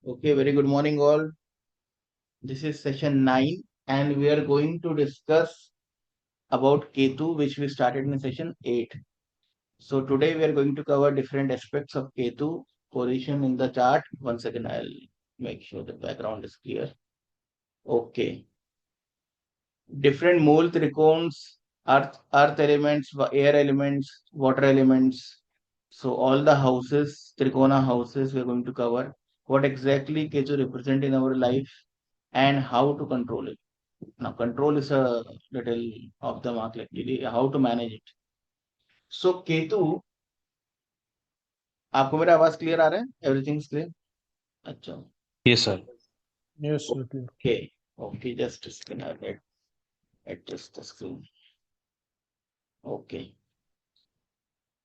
Okay, very good morning, all. This is session 9, and we are going to discuss about Ketu, which we started in session 8. So, today we are going to cover different aspects of Ketu position in the chart. One second, I'll make sure the background is clear. Okay, different mole trichones, earth elements, air elements, water elements. So, all the houses, trikona houses, we are going to cover what exactly Ketu represent in our life and how to control it. Now, control is a little off the mark, like really how to manage it. So, Ketu, आपको मेरा आवाज clear आ रहा है? Everything is clear? अच्छा, Yes, sir. Yes, okay. Okay okay, just screen adjust the screen. Okay,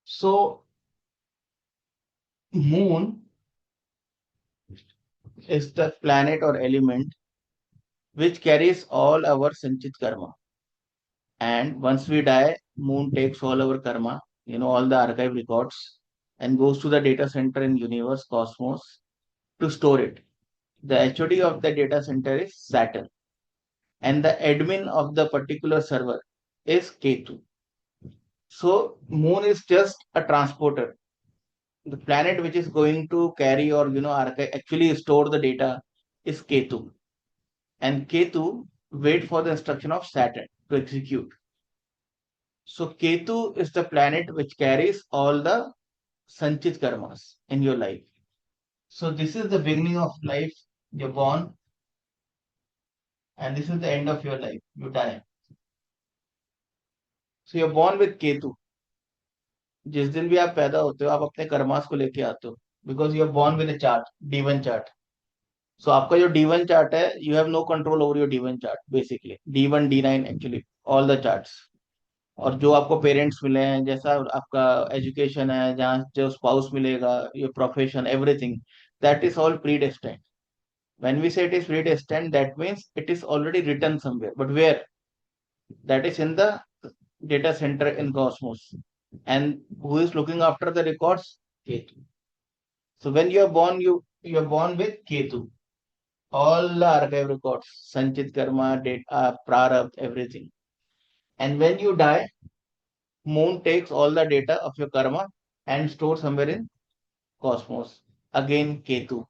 so moon is the planet or element which carries all our sanchit karma, and once we die, moon takes all our karma, all the archive records, and goes to the data center in universe cosmos to store it. The HOD of the data center is Saturn, and the admin of the particular server is Ketu. So, Moon is just a transporter. The planet which is going to carry or actually store the data is Ketu, and Ketu wait for the instruction of Saturn to execute. So, Ketu is the planet which carries all the Sanchit karmas in your life. So, this is the beginning of life. You're born, and this is the end of your life. You die. So, you're born with Ketu. जिस दिन भी आप पैदा होते हो आप अपने karmas को लेके आते हो, because you are born with chart, D1 chart. So आपका जो D1 चार्ट है, you have no control over your D1 chart. Basically D1 D9 actually all the charts. और जो आपको पेरेंट्स मिले हैं, जैसा आपका एजुकेशन है, जहाँ जो स्पाउस मिलेगा, your profession, everything, that is all predestined. When we say it is predestined, that means it is already written somewhere, but where? That is in the data center in Cosmos. And who is looking after the records? Ketu. So when you are born, you are born with Ketu. All the archive records, Sanchit Karma, data, Prarabdha, everything. And when you die, Moon takes all the data of your karma and stores somewhere in Cosmos. Again, Ketu.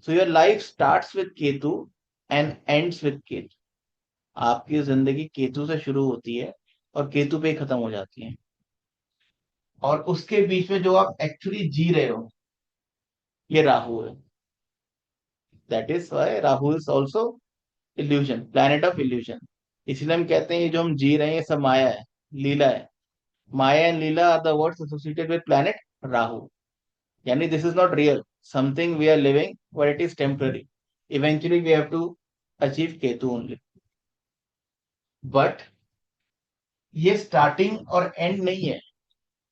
So your life starts with Ketu and ends with Ketu. आपकी जिंदगी केतु से शुरू होती है और केतु पे खत्म हो जाती है. और उसके बीच में जो आप एक्चुअली जी रहे हो, ये राहु है. That is why Rahu is also illusion, planet of illusion. इसलिए हम कहते हैं ये जो हम जी रहे हैं ये सब माया है, लीला है. Maya and leela are the words associated with planet Rahu. यानी this is not real something we are living, but it is temporary. Eventually we have to achieve Ketu only. But ये स्टार्टिंग और एंड नहीं है.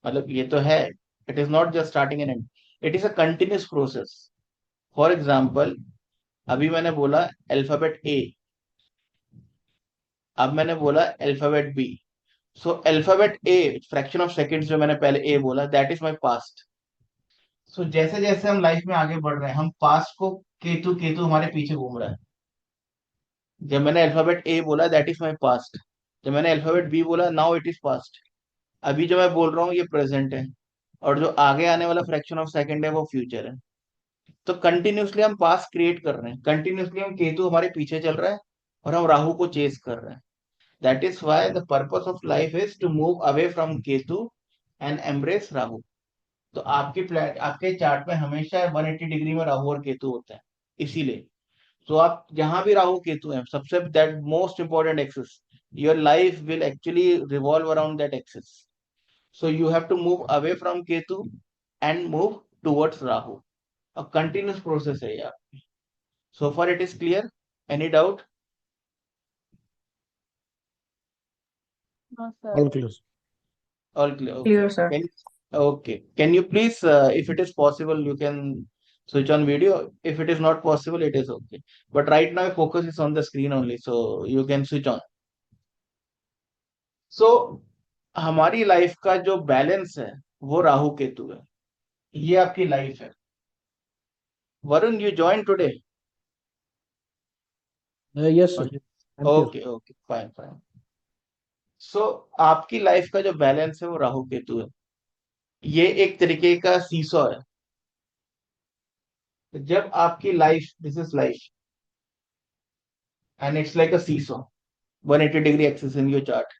मतलब ये तो है, it is not just starting and end, it is a continuous process. For example, अभी मैंने बोला अल्फाबेट ए, अब मैंने बोला alphabet B. So alphabet A, fraction of seconds जो मैंने पहले ए बोला, दैट इज माय पास्ट. सो जैसे जैसे हम लाइफ में आगे बढ़ रहे हैं, हम पास्ट को, केतु केतु हमारे पीछे घूम रहा है. जब मैंने अल्फाबेट ए बोला, दैट इज माय पास्ट. जब मैंने अल्फाबेट बी बोला, नाउ इट इज पास्ट. अभी जो मैं बोल रहा हूँ ये प्रेजेंट है, और जो आगे आने वाला फ्रैक्शन ऑफ सेकंड है वो फ्यूचर है. तो कंटिन्यूसली हम पास्ट क्रिएट कर रहे हैं, कंटिन्यूसली हम केतु हमारे पीछे चल रहा है और हम राहु को चेस कर रहे हैं. That is why the purpose of life is to move away from Ketu and embrace Rahu. तो आपके चार्ट में हमेशा 180 डिग्री में राहु और केतु होता है. इसीलिए तो आप जहां भी राहु केतु है, सबसे that most important axis, your life will actually revolve around that axis. So you have to move away from Ketu and move towards Rahu. A continuous process है यार. So for it is clear? Any doubt? No, sir. All clear. All clear. Okay. Clear, sir. Okay. Can you please, if it is possible, you can switch on video. If it is not possible, it is okay. But right now, focus is on the screen only, so you can switch on. So, हमारी life का जो balance है वो राहु केतु है. ये आपकी life है. Varun, you joined today? Yes, Or sir. you- I'm here. Okay, okay, fine, fine. सो आपकी लाइफ का जो बैलेंस है वो राहु केतु है। ये एक तरीके का सीसॉ है। तो जब आपकी life, this is life and it's like a seesaw, 180 degree axis in your chart.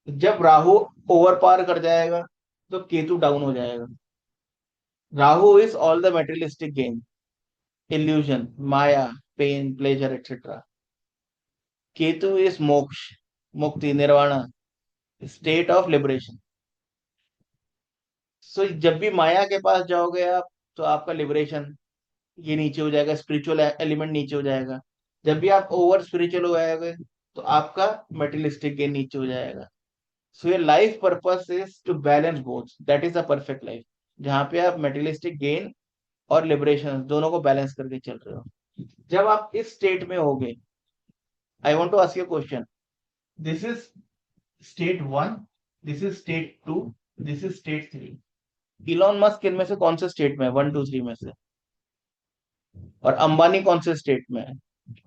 जब राहु ओवर पार कर जाएगा तो केतु डाउन हो जाएगा। Rahu is all the materialistic gain, illusion, maya, pain, pleasure, etcetera. Ketu is moksha, mukti, nirvana, state of liberation. So जब भी माया के पास जाओगे आप, तो आपका लिबरेशन ये नीचे हो जाएगा, स्पिरिचुअल एलिमेंट नीचे हो जाएगा। जब भी आप ओवर स्पिरिचुअल हो जाओगे तो आपका मेटेरियलिस्टिक गेन नीचे हो जाएगा। So your life purpose is to balance both, that is a perfect life, जहां पे आप मेटेरियलिस्टिक गेन और लिबरेशन दोनों को बैलेंस करके चल रहे हो। जब आप इस स्टेट में होगे, I want to ask you question. This is state one, this is state two, this is state three. Elon Musk इनमें से कौन से स्टेट में है, 1 2 3 में से? और अंबानी कौन से स्टेट में है?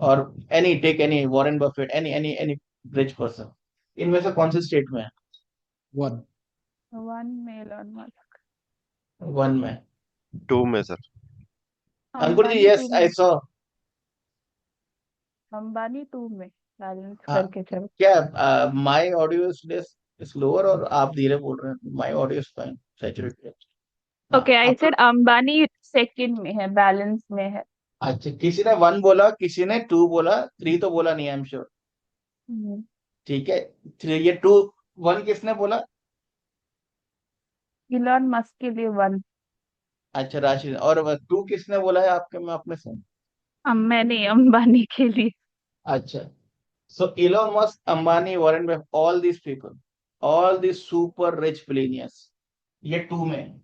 और any, take any, Warren Buffett, any rich person, इनमें से कौन से स्टेट में है? One. वन में एलोन मस्क। वन में। टू में sir. Ankur ji, Ambani yes two I में। सॉ। अंबानी टू में बैलेंस हाँ, करके चलो। क्या माय ऑडियो इज लोअर और आप धीरे बोल रहे हैं? My audio is fine, saturated. हाँ ओके, आई अब। सेड अंबानी सेकंड में है, बैलेंस में है। अच्छा, किसी ने वन बोला, किसी ने टू बोला, थ्री तो बोला नहीं, आई एम श्योर। हम्म, ठीक है, थ्री, ये टू, वन किसने बोला? इलॉन मस्क के लिए वन। अच्छा, राशि। और टू किसने बोला है आपके में, अपने से? मैंने अंबानी के लिए। अच्छा, so Elon Musk, Ambani, Warren Buffett, all these super rich billionaires, ये टू में है।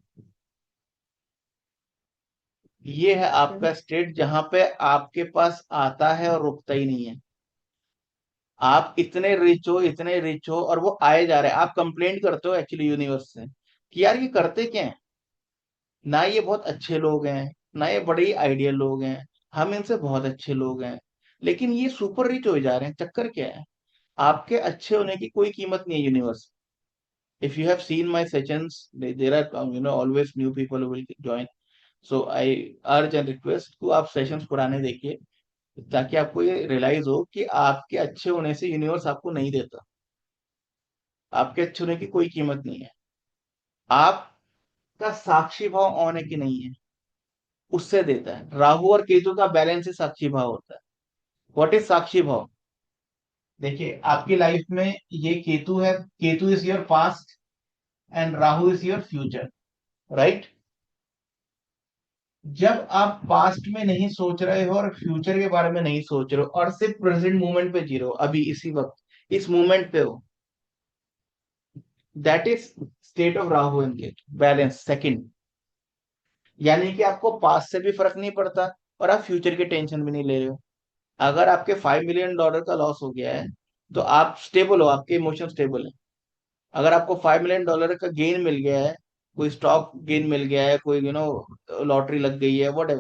ये है आपका स्टेट जहां पे आपके पास आता है और रुकता ही नहीं है। आप इतने रिच हो और वो आए जा रहे हैं। आप कंप्लेंट करते हो एक्चुअली यूनिवर्स से कि यार ये करते क्या है, ना ये बहुत अच्छे लोग हैं, ना ये बड़े ही आइडियल लोग हैं, हम इनसे बहुत अच्छे लोग हैं, लेकिन ये सुपर रिच हो जा रहे हैं, चक्कर क्या है? आपके अच्छे होने की कोई कीमत नहीं है universe. If you have seen my sessions, there are always new people who will join. So I urge and request कि आप सेशंस पुराने देखिए, ताकि आपको ये रियलाइज हो कि आपके अच्छे होने से यूनिवर्स आपको नहीं देता। आपके अच्छे होने की कोई कीमत नहीं है। आपका साक्षी भाव ऑन है कि नहीं है, उससे देता है। राहु और केतु का बैलेंस ही साक्षी भाव होता है। व्हाट इज साक्षी भाव? देखिए, आपकी लाइफ में ये केतु है। Ketu is your past and Rahu is your future, right? जब आप पास्ट में नहीं सोच रहे हो और फ्यूचर के बारे में नहीं सोच रहे हो और सिर्फ प्रेजेंट मोमेंट पे जी रहे हो, अभी इसी वक्त इस मोमेंट पे हो, that is state of Rahu and Ketu, balance second. यानी कि आपको पास्ट से भी फर्क नहीं पड़ता और आप फ्यूचर की टेंशन भी नहीं ले रहे हो। अगर आपके $5 million का लॉस हो गया है तो आप स्टेबल हो, आपके इमोशन स्टेबल है। अगर आपको $5 million का गेन मिल गया है, कोई स्टॉक गेन मिल गया है, कोई लॉटरी लग गई है, वट,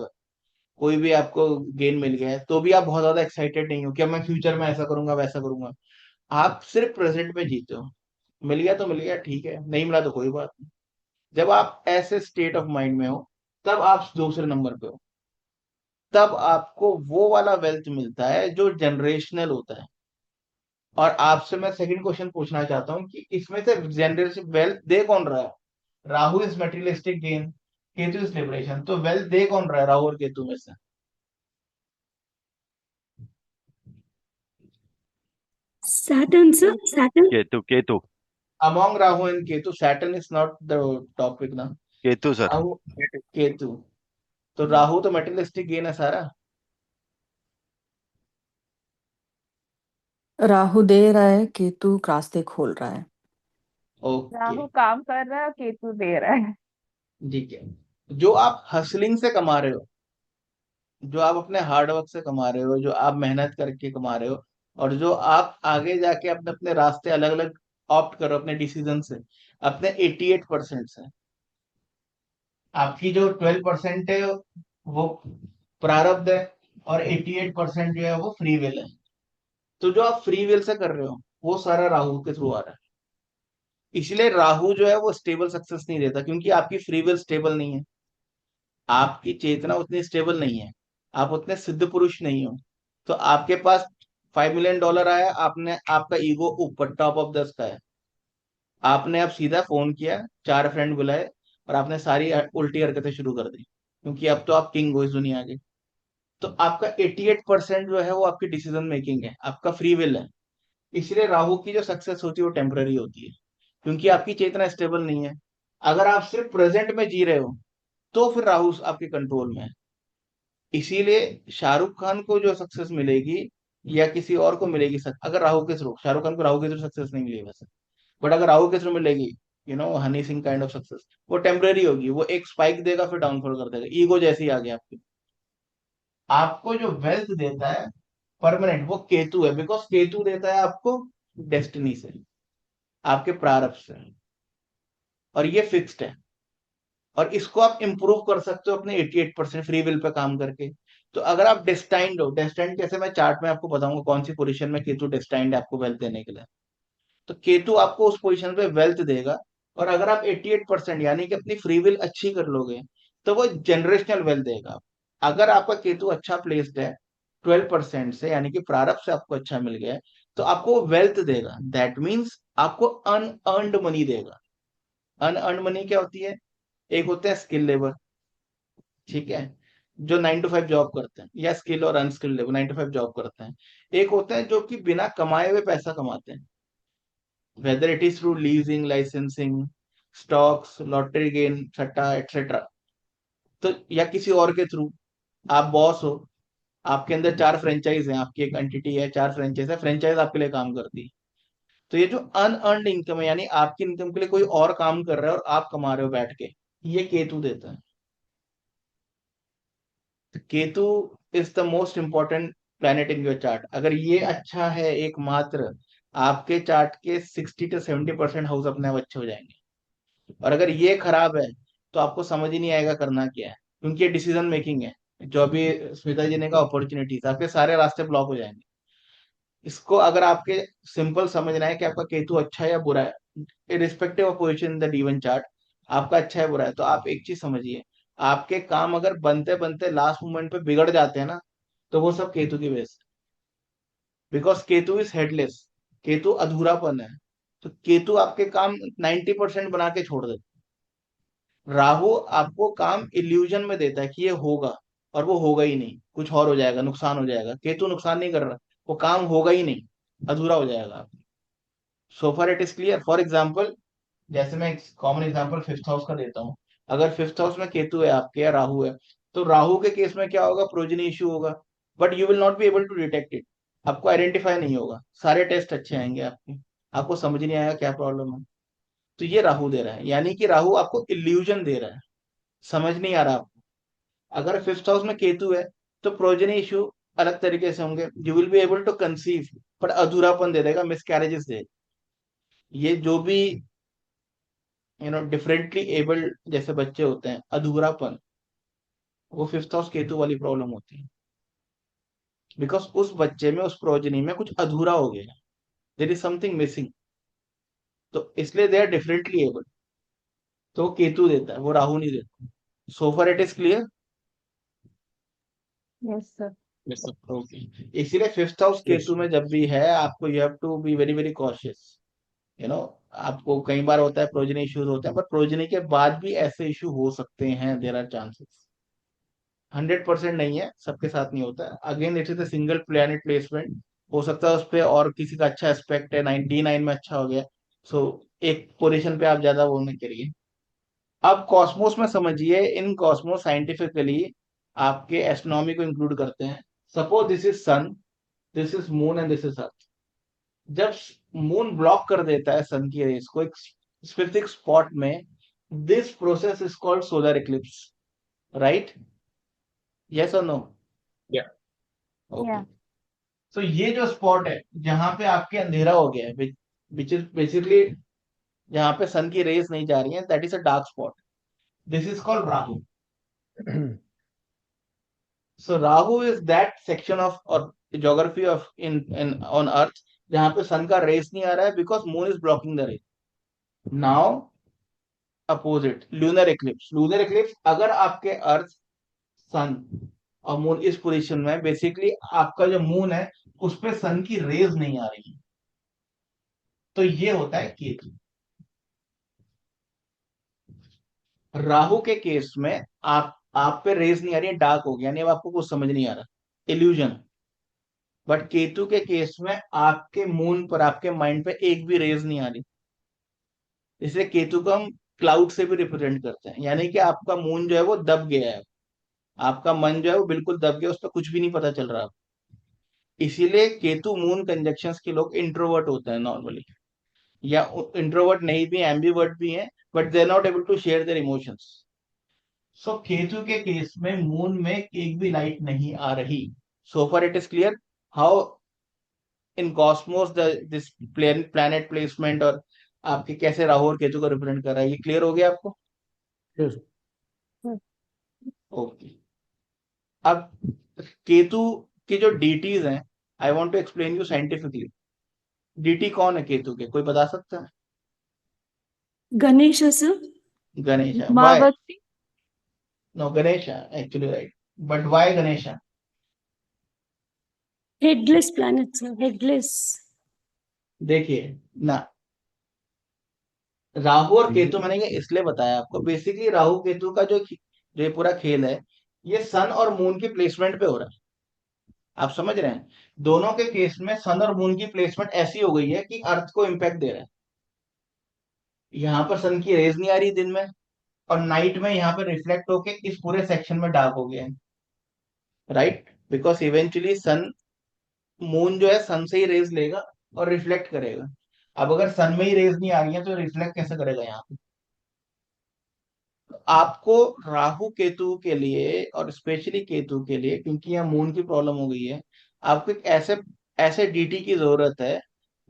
कोई भी आपको गेन मिल गया है, तो भी आप बहुत ज्यादा एक्साइटेड नहीं हो कि अब मैं फ्यूचर में ऐसा करूंगा वैसा करूंगा। आप सिर्फ प्रेजेंट में जीते हो। मिल गया तो मिल गया, ठीक है, नहीं मिला तो कोई बात नहीं। जब आप ऐसे स्टेट ऑफ माइंड में हो, तब आप दूसरे नंबर पे हो। तब आपको वो वाला वेल्थ मिलता है जो जनरेशनल होता है। और आपसे मैं सेकंड क्वेश्चन पूछना चाहता हूँ कि इसमें से जनरेशन वेल्थ दे कौन रहा है? Rahu is materialistic gain, Ketu is liberation, तो वेल्थ दे कौन रहा है राहु और केतु में से? Saturn, sir. Saturn. Ketu Ketu Among Rahu and Ketu, Saturn is not the topic ना। केतु सर। राहु, केतु। तो राहु तो मेटेरियलिस्टिक गेन है सारा। राहु दे रहा है, केतु रास्ते खोल रहा है। ओके, राहु काम कर रहा है, केतु दे रहा है। ठीक है। जो आप हसलिंग से कमा रहे हो, जो आप अपने हार्डवर्क से कमा रहे हो, जो आप मेहनत करके कमा रहे हो, और जो आप आगे जाके अपने अपने रास्ते अलग अलग ऑप्ट करो अपने डिसीजन से, अपने 88% से, आपकी जो 12% है वो प्रारब्ध है, और 88% जो है वो फ्री विल है। तो जो आप फ्री विल से कर रहे हो वो सारा राहु के थ्रू आ रहा है। इसलिए राहु जो है वो स्टेबल सक्सेस नहीं देता, क्योंकि आपकी फ्री विल स्टेबल नहीं है, आपकी चेतना उतनी स्टेबल नहीं है, आप उतने सिद्ध पुरुष नहीं हो। तो आपके पास $5 मिलियन आया, आपने, आपका ईगो ऊपर टॉप ऑफ द स्काई, आपने अब सीधा फोन किया, 4 फ्रेंड बुलाए, और आपने सारी उल्टी हरकतें शुरू कर दी, क्योंकि अब तो आप किंग हो इस दुनिया के। तो आपका 88% जो है वो आपकी डिसीजन मेकिंग है, आपका फ्री विल है। इसलिए राहु की जो सक्सेस होती है वो टेम्पररी होती है, क्योंकि आपकी चेतना स्टेबल नहीं है। अगर आप सिर्फ प्रेजेंट में जी रहे हो तो फिर राहु आपके कंट्रोल में है। इसीलिए शाहरुख खान को जो सक्सेस मिलेगी या किसी और को मिलेगी, अगर राहु के थ्रू, शाहरुख खान को राहु के थ्रू सक्सेस नहीं मिलेगी वैसे, बट अगर राहु के थ्रू मिलेगी, Honey Singh kind of success, वो टेम्पररी होगी, वो एक स्पाइक देगा फिर डाउनफॉल कर देगा, ईगो जैसी आ गया आपकी। आपको जो वेल्थ देता है परमानेंट वो केतु है, बिकॉज केतु देता है आपको डेस्टिनी से, आपके प्रारब्ध से, और ये फिक्स्ड है। और इसको आप इंप्रूव कर सकते हो अपने 88% फ्री विल पे काम करके। तो अगर आप डेस्टाइंड हो, डेस्टाइंड कैसे, मैं चार्ट में आपको बताऊंगा कौन सी पोजीशन में केतु डेस्टाइंड है आपको वेल्थ देने के लिए। तो केतु आपको उस पोजीशन पे वेल्थ देगा। और अगर आप 88% यानी कि अपनी फ्री विल अच्छी कर लोगे तो वो जनरेशनल वेल्थ देगा। अगर आपका केतु अच्छा प्लेस्ड है 12% से, यानी कि प्रारब्ध से आपको अच्छा मिल गया है, तो आपको वेल्थ देगा। दैट मीन्स आपको अनअर्न्ड मनी देगा। अनअर्न्ड मनी क्या होती है? एक होते हैं स्किल लेबर, ठीक है, जो 9 to 5 जॉब करते हैं, या स्किल और अनस्किल्ड लेबर 9 to 5 जॉब करते हैं। एक होते हैं जो कि बिना कमाए हुए पैसा कमाते हैं, whether it is through leasing, licensing, stocks, lottery gain, सट्टा एक्सेट्रा। तो या किसी और के थ्रू, आप बॉस हो, आपके अंदर 4 फ्रेंचाइज हैं, आपकी एक एंटिटी है, 4 फ्रेंचाइज है, फ्रेंचाइज आपके लिए काम करती है। तो ये जो अनअर्न्ड इनकम है, यानी आपकी इनकम के लिए कोई और काम कर रहा है और आप कमा रहे हो बैठ के, ये केतु देता है। तो Ketu is the most important planet in your chart. अगर ये अच्छा है एकमात्र, आपके चार्ट के 60 to 70% हाउस अपने आप अच्छे हो जाएंगे। और अगर ये खराब है तो आपको समझ ही नहीं आएगा करना क्या है, क्योंकि ये डिसीजन मेकिंग है। जो अभी स्मिता जी ने कहा अपॉर्चुनिटीज, आपके सारे रास्ते ब्लॉक हो जाएंगे। इसको अगर आपके सिंपल समझना है कि आपका केतु अच्छा है या बुरा है, irrespective of position in the given chart, आपका अच्छा है बुरा है, तो आप एक चीज समझिए, आपके काम अगर बनते बनते लास्ट मोमेंट पे बिगड़ जाते हैं ना, तो वो सब केतु की वजह से। Because Ketu is headless, Ketu अधूरापन है। तो केतु आपके काम 90% बना के छोड़ देता है। राहु आपको काम इल्यूजन में देता है कि ये होगा, और वो होगा ही नहीं, कुछ और हो जाएगा, नुकसान हो जाएगा। केतु नुकसान नहीं कर रहा, वो काम होगा ही नहीं, अधूरा हो जाएगा। सो for it is clear. For example, जैसे मैं एक कॉमन एग्जांपल फिफ्थ हाउस का देता हूँ। अगर फिफ्थ हाउस में केतु है आपके या राहु है, तो राहु के केस में क्या होगा? प्रोजनी इश्यू होगा, but you will not be able to detect it. आपको आइडेंटिफाई नहीं होगा, सारे टेस्ट अच्छे आएंगे आपके, आपको समझ नहीं आएगा क्या प्रॉब्लम है। तो ये राहु दे रहा है, यानी कि राहु आपको इल्यूजन दे रहा है, समझ नहीं आ रहा आपको। अगर फिफ्थ हाउस में केतु है तो प्रोजनी इश्यू अलग तरीके से होंगे, you will be able to conceive, but अधूरापन दे देगा, मिसकैरेजेस दे। ये जो भी डिफरेंटली एबल्ड जैसे बच्चे होते हैं, अधूरापन, वो फिफ्थ हाउस केतु वाली प्रॉब्लम होती है। बिकॉज उस बच्चे में, उस प्रोजनी में कुछ अधूरा हो गया, देर इज समथिंग मिसिंग। तो इसलिए दे आर डिफरेंटली एबल्ड। तो वो केतु देता है, वो राहु नहीं देता। So far it is clear. Yes sir. Okay. इसीलिए फिफ्थ हाउस केतु में जब भी है, आपको you have to be very very cautious. You know आपको कई बार होता है प्रोजनी इश्यूज होते हैं, पर प्रोजनी के बाद भी ऐसे इशू हो सकते हैं, देर आर चांसेस। 100% नहीं है, सबके साथ नहीं होता है। Again it is a single planet placement, हो सकता है उस पे और किसी का अच्छा एस्पेक्ट है, 9D9 में अच्छा हो गया, सो एक पोजीशन पे आप ज्यादा वो नहीं करिए। अब कॉस्मोस में समझिए, इन कॉस्मोस साइंटिफिकली आपके एस्ट्रोनॉमी को इंक्लूड करते हैं। Suppose this is sun, this is moon and this is earth. जब मून ब्लॉक कर देता है सन की रेस को एक स्पेसिफिक स्पॉट में, this process is called solar Eclipse, right? Yes और नो? Yeah. ओके। या तो ये जो स्पॉट है जहां पे आपके अंधेरा हो गया है, विच इज बेसिकली जहां पे सन की रेस नहीं जा रही है, that is a dark spot, this is called Rahu. So Rahu is that section of और geography of in on earth जहां पे सन का रेस नहीं आ रहा है because moon is blocking the ray. Now opposite lunar eclipse अगर आपके अर्थ सन और मून इस पोजीशन में बेसिकली आपका जो मून है उस पे सन की रेज नहीं आ रही है, तो ये होता है केतु. राहु के केस में आप पे रेज नहीं आ रही है, डार्क हो गया, यानी अब आपको कुछ समझ नहीं आ रहा, इल्यूजन. बट केतु के केस में आपके मून पर आपके माइंड पे एक भी रेज नहीं आ रही, इसलिए केतु को हम क्लाउड से भी रिप्रेजेंट करते हैं, यानी कि आपका मून जो है वो दब गया है, आपका मन जो है वो बिल्कुल दब गया, उस पर कुछ भी नहीं पता चल रहा. इसीलिए केतु मून कंजक्शंस के लोग इंट्रोवर्ट होते हैं नॉर्मली, या इंट्रोवर्ट नहीं भी, एम्बीवर्ट भी हैं, but they are not able to share their emotions. So Ketu के केस में मून में एक भी लाइट नहीं आ रही. सो for it is clear how in Cosmos this planet placement और आपके कैसे राहु और केतु को रिप्रेजेंट कर रहा है, ये क्लियर हो गया आपको? Yes. ओके. अब केतु की जो डीटीज हैं, I want to explain you scientifically. Deity कौन है केतु के, कोई बता सकता है? Ganesha, sir. गणेश. वाई? मावती. No, Ganesh actually right, but why Ganesh? Headless planet, sir. Headless. देखिए ना, राहु और केतु मैंने ये इसलिए बताया आपको, बेसिकली राहु केतु का जो ये पूरा खेल है, ये सन और मून की प्लेसमेंट पे हो रहा है. आप समझ रहे हैं? दोनों के केस में सन और मून की प्लेसमेंट ऐसी हो गई है कि अर्थ को इम्पैक्ट दे रहा है. यहाँ पर सन की रेज नहीं आ रही दिन में, और नाइट में यहाँ पर रिफ्लेक्ट होके इस पूरे सेक्शन में डार्क हो गया है, right? Because eventually sun, moon जो है सन से ही रेज लेगा और रिफ्लेक्ट करेगा. अब अगर सन में ही रेज नहीं आ रही है तो रिफ्लेक्ट कैसे करेगा यहाँ पे? आपको राहु केतु के लिए और स्पेशली केतु के लिए, क्योंकि यहाँ मून की प्रॉब्लम हो गई है, आपको एक ऐसे ऐसे डीटी की जरूरत है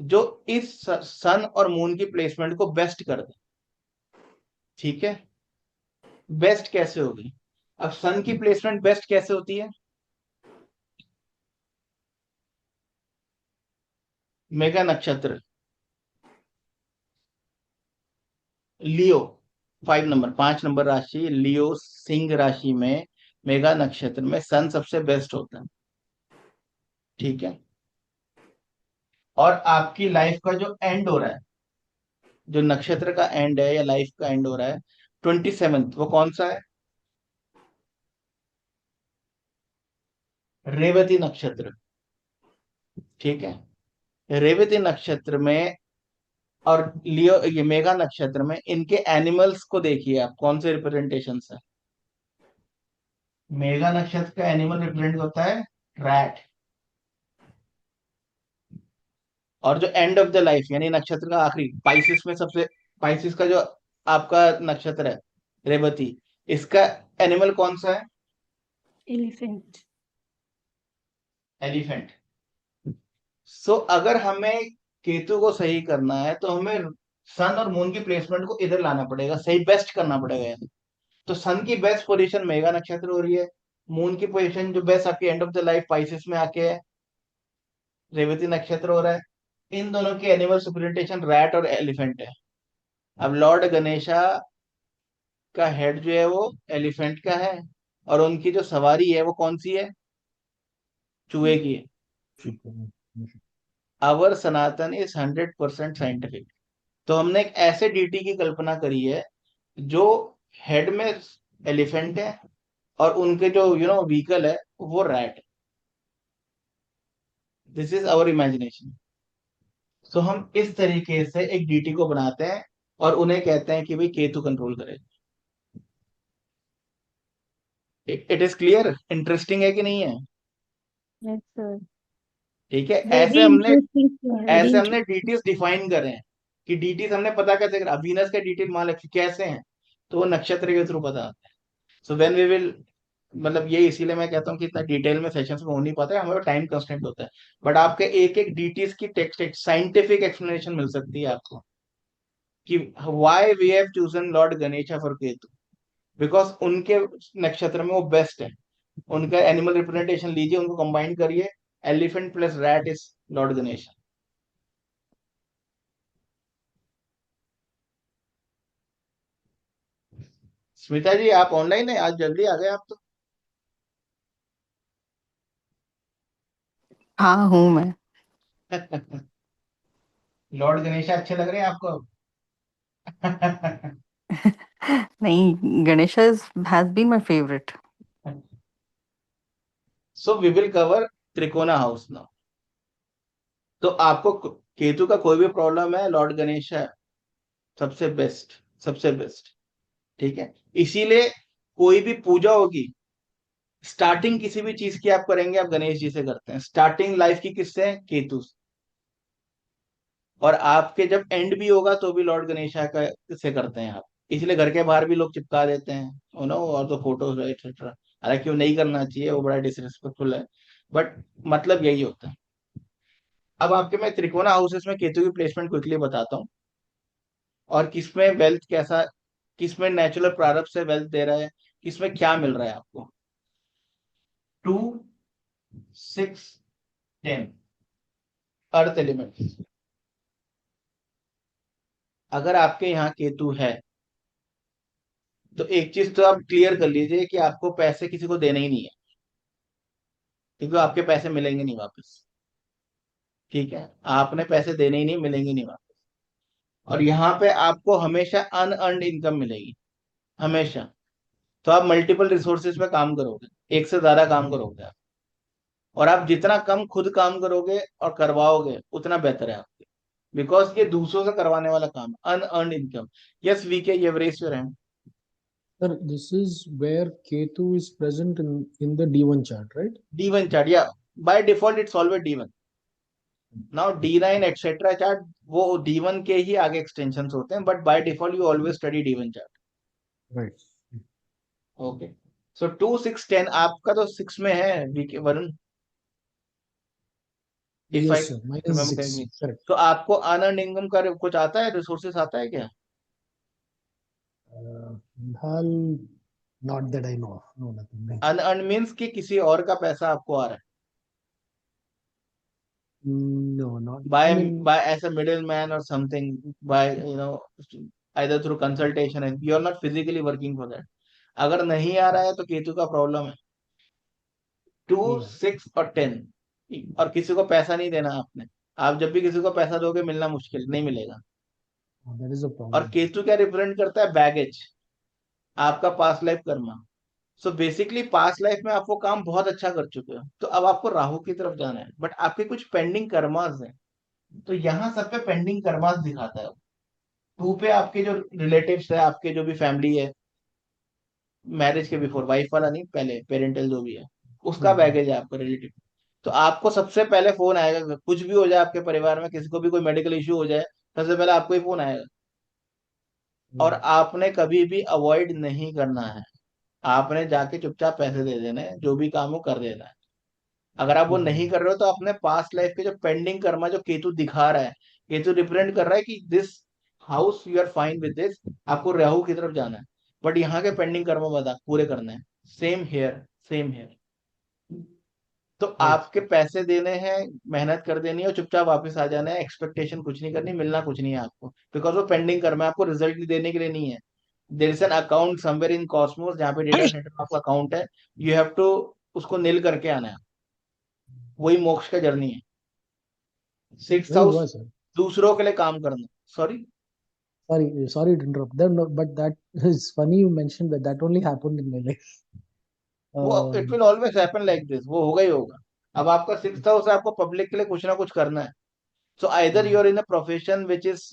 जो इस सन और मून की प्लेसमेंट को बेस्ट कर दे. ठीक है? बेस्ट कैसे होगी? अब सन की प्लेसमेंट बेस्ट कैसे होती है? मेघा नक्षत्र, लियो, 5 नंबर, 5 नंबर राशि लियो, सिंह राशि में मेघा नक्षत्र में सन सबसे बेस्ट होता है. ठीक है? और आपकी लाइफ का जो एंड हो रहा है, जो नक्षत्र का एंड है या लाइफ का एंड हो रहा है, 27th, वो कौन सा है? रेवती नक्षत्र. ठीक है? रेवती नक्षत्र में और लियो, ये मेघा नक्षत्र में, इनके एनिमल्स को देखिए आप, कौन से रिप्रेजेंटेशन है. मेघा नक्षत्र का एनिमल रिप्रेजेंट होता है रैट. और जो एंड ऑफ द लाइफ यानी नक्षत्र का आखिरी, पाइसिस में सबसे, पाइसिस का जो आपका नक्षत्र है रेवती, इसका एनिमल कौन सा है? Elephant. एलिफेंट. सो अगर हमें केतु को सही करना है तो हमें सन और मून की प्लेसमेंट को इधर लाना पड़ेगा, सही बेस्ट करना पड़ेगा यानी. तो सन की बेस्ट पोजीशन मेघा नक्षत्र हो रही है, मून की पोजीशन जो बेस्ट आपकी end of the life Pisces में आके है, रेवती नक्षत्र हो रहा है. इन दोनों की एनिमल रिप्रेजेंटेशन रैट और एलिफेंट है. अब लॉर्ड गणेशा का हेड जो है वो एलिफेंट का है, और उनकी जो सवारी है वो कौन सी है? चूहे की है. Our Sanatan is 100% scientific. तो हमने एक ऐसे डीटी की कल्पना करी है जो हेड में एलिफेंट है और उनके जो व्हीकल है वो rat. This is our imagination. So हम इस तरीके से एक डीटी को बनाते हैं और उन्हें कहते हैं कि भाई केतु कंट्रोल करे. It is clear? इंटरेस्टिंग है कि नहीं है? Yes sir. ठीक है. Very interesting, sir. Very ऐसे हमने interesting. डीटीज डिफाइन करे हैं कि डीटीज हमने पता कैसे करा. वीनस का डीटेल महालक्ष्मी कैसे हैं, तो वो नक्षत्र के थ्रू पता आता है. सो व्हेन वी विल, मतलब ये इसीलिए मैं कहता हूँ कि इतना डिटेल में सेशंस में हो नहीं पाता है, हमारा टाइम कंस्टेंट होता है. बट आपके एक एक डीटीज की टेक्स्ट एक साइंटिफिक एक्सप्लेनेशन मिल सकती है आपको कि why we have chosen lord Ganesha for Ketu, because उनके नक्षत्र में वो बेस्ट है. उनका एनिमल रिप्रेजेंटेशन लीजिए, उनको कंबाइन करिए, elephant plus rat is lord Ganesh. Smita ji आप ऑनलाइन है, आज जल्दी आ गए आप तो। हाँ हूँ मैं। लॉर्ड गणेश अच्छे लग रहे हैं आपको अब? नहीं, Ganesha has been my favourite. So we will cover trikona house now. तो आपको केतु का कोई भी प्रॉब्लम है, लॉर्ड गणेश है सबसे बेस्ट, सबसे बेस्ट। ठीक है, इसीलिए कोई भी पूजा होगी, स्टार्टिंग किसी भी चीज की आप करेंगे, आप गणेश जी से करते हैं। स्टार्टिंग लाइफ की किससे है? केतु से। और आपके जब एंड भी होगा तो भी लॉर्ड गणेशा का से करते हैं आप। इसलिए घर के बाहर भी लोग चिपका देते हैं, और तो फोटोज एक्सेट्रा। हालांकि वो नहीं करना चाहिए, वो बड़ा डिसरिस्पेक्टफुल है, बट मतलब यही होता है। अब आपके मैं त्रिकोणा हाउसेस में केतु की प्लेसमेंट क्विकली बताता हूँ, और किसमें वेल्थ कैसा, किसमें नेचुरल प्रारब्ध से वेल्थ दे रहा है, किसमें क्या मिल रहा है आपको। 2, 6, 10 अर्थ एलिमेंट। अगर आपके यहाँ केतु है तो एक चीज तो आप क्लियर कर लीजिए कि आपको पैसे किसी को देने ही नहीं है, क्योंकि आपके पैसे मिलेंगे नहीं वापस। ठीक है, आपने पैसे देने ही नहीं, मिलेंगे नहीं वापस। और यहाँ पे आपको हमेशा अनअर्न्ड इनकम मिलेगी, हमेशा। तो आप मल्टीपल रिसोर्सेज पे काम करोगे, एक से ज्यादा काम करोगे आप। और आप जितना कम खुद काम करोगे और करवाओगे उतना बेहतर है आपके, बिकॉज ये दूसरों से करवाने वाला काम है, unearned income. Yes V K, ये raise your hand. Sir, this is where Ketu is present in the D1 chart, right? D1 chart, या by default it's always D1। Now D9 etcetera chart वो D1 के ही आगे extension होते हैं, but by default you always study D1 chart. Right. Okay, so 2, 6, 10 आपका तो 6 में है VK Varun, if I Yes, sir. Mine is remember 6. Correctly. Correct. तो आपको अनअर्न्ड इनकम का कुछ आता है, रिसोर्सेस आता है क्या? Hal, not that I know of. No, nothing. No. Unearned means कि किसी और का पैसा आपको आ रहा है, No, not. by I mean, by as a middleman or something, by either through consultation, and you are not physically working for that। अगर नहीं आ रहा है तो केतु का प्रॉब्लम है। 2, yeah, 6 और 10, और किसी को पैसा नहीं देना आपने। आप जब भी किसी को पैसा दोगे, मिलना मुश्किल, नहीं मिलेगा। that is a और problem. केतु क्या रिप्रेजेंट करता है? बैगेज, आपका past life Karma. So basically past life में आप वो काम बहुत अच्छा कर चुके हो, तो अब आपको राहु की तरफ जाना है, बट आपके कुछ पेंडिंग कर्मास हैं। तो यहाँ सब पे पेंडिंग कर्मास दिखाता है। 2 पे आपके जो रिलेटिव्स है, आपके जो भी फैमिली है, मैरिज के बिफोर, वाइफ वाला नहीं, पहले पेरेंटल जो भी है, उसका Mhm. बैगेज है आपका रिलेटिव। तो आपको सबसे पहले फोन आएगा, कुछ भी हो जाए आपके परिवार में, किसी को भी कोई मेडिकल इश्यू हो जाए, सबसे पहले आपको ही फोन आएगा। और Yeah. आपने कभी भी अवॉइड नहीं करना है, आपने जाके चुपचाप पैसे दे देने हैं, जो भी काम हो कर देना है। अगर आप वो नहीं कर रहे हो तो अपने पास्ट लाइफ के जो पेंडिंग कर्मा जो केतु दिखा रहा है, केतु रिप्रेजेंट कर रहा है कि this house you are fine with this, आपको राहु की तरफ जाना है, बट यहाँ के पेंडिंग कर्मा बता पूरे करने हैं। Same here, same here. तो Right. आपके पैसे देने हैं, मेहनत कर देनी है और चुपचाप वापस आ जाना है, एक्सपेक्टेशन कुछ नहीं करनी, मिलना कुछ नहीं है आपको, बिकॉज वो पेंडिंग कर्मा है, आपको रिजल्ट देने के लिए नहीं है। There is an account somewhere in cosmos, जहाँ पे डेटा सेंटर में आपका अकाउंट है, यू हैव टू उसको नील करके आना है। वही मोक्ष का जर्नी है। 6th वही हाउस हुआ sir. दूसरों के लिए काम करना। Sorry, Sorry to interrupt. Then, no, but that is funny you mentioned that that only happened in my life. वो it will always happen like this, वो होगा ही होगा। अब आपका 6th हाउस है, आपको पब्लिक के लिए कुछ ना कुछ करना है। So either you are in a profession which is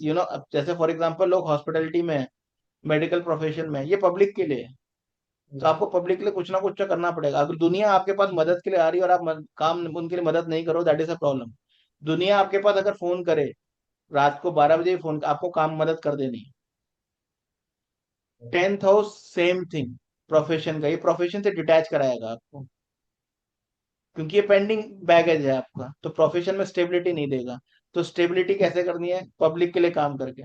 जैसे फॉर एग्जांपल लोग हॉस्पिटलिटी में है, मेडिकल प्रोफेशन में है, ये पब्लिक के लिए है। तो आपको पब्लिक के लिए कुछ ना कुछ तो करना पड़ेगा। अगर दुनिया आपके पास मदद के लिए आ रही है और आप काम उनके लिए मदद नहीं करो, दैट इज अ प्रॉब्लम। दुनिया आपके पास अगर फोन करे रात को 12 बजे, फोन आपको काम मदद कर देनी है। 10th house same thing, profession का, ये प्रोफेशन से डिटैच कराएगा आपको, क्योंकि ये पेंडिंग बैगेज है आपका, तो प्रोफेशन में स्टेबिलिटी नहीं देगा। तो स्टेबिलिटी कैसे करनी है? पब्लिक के लिए काम करके,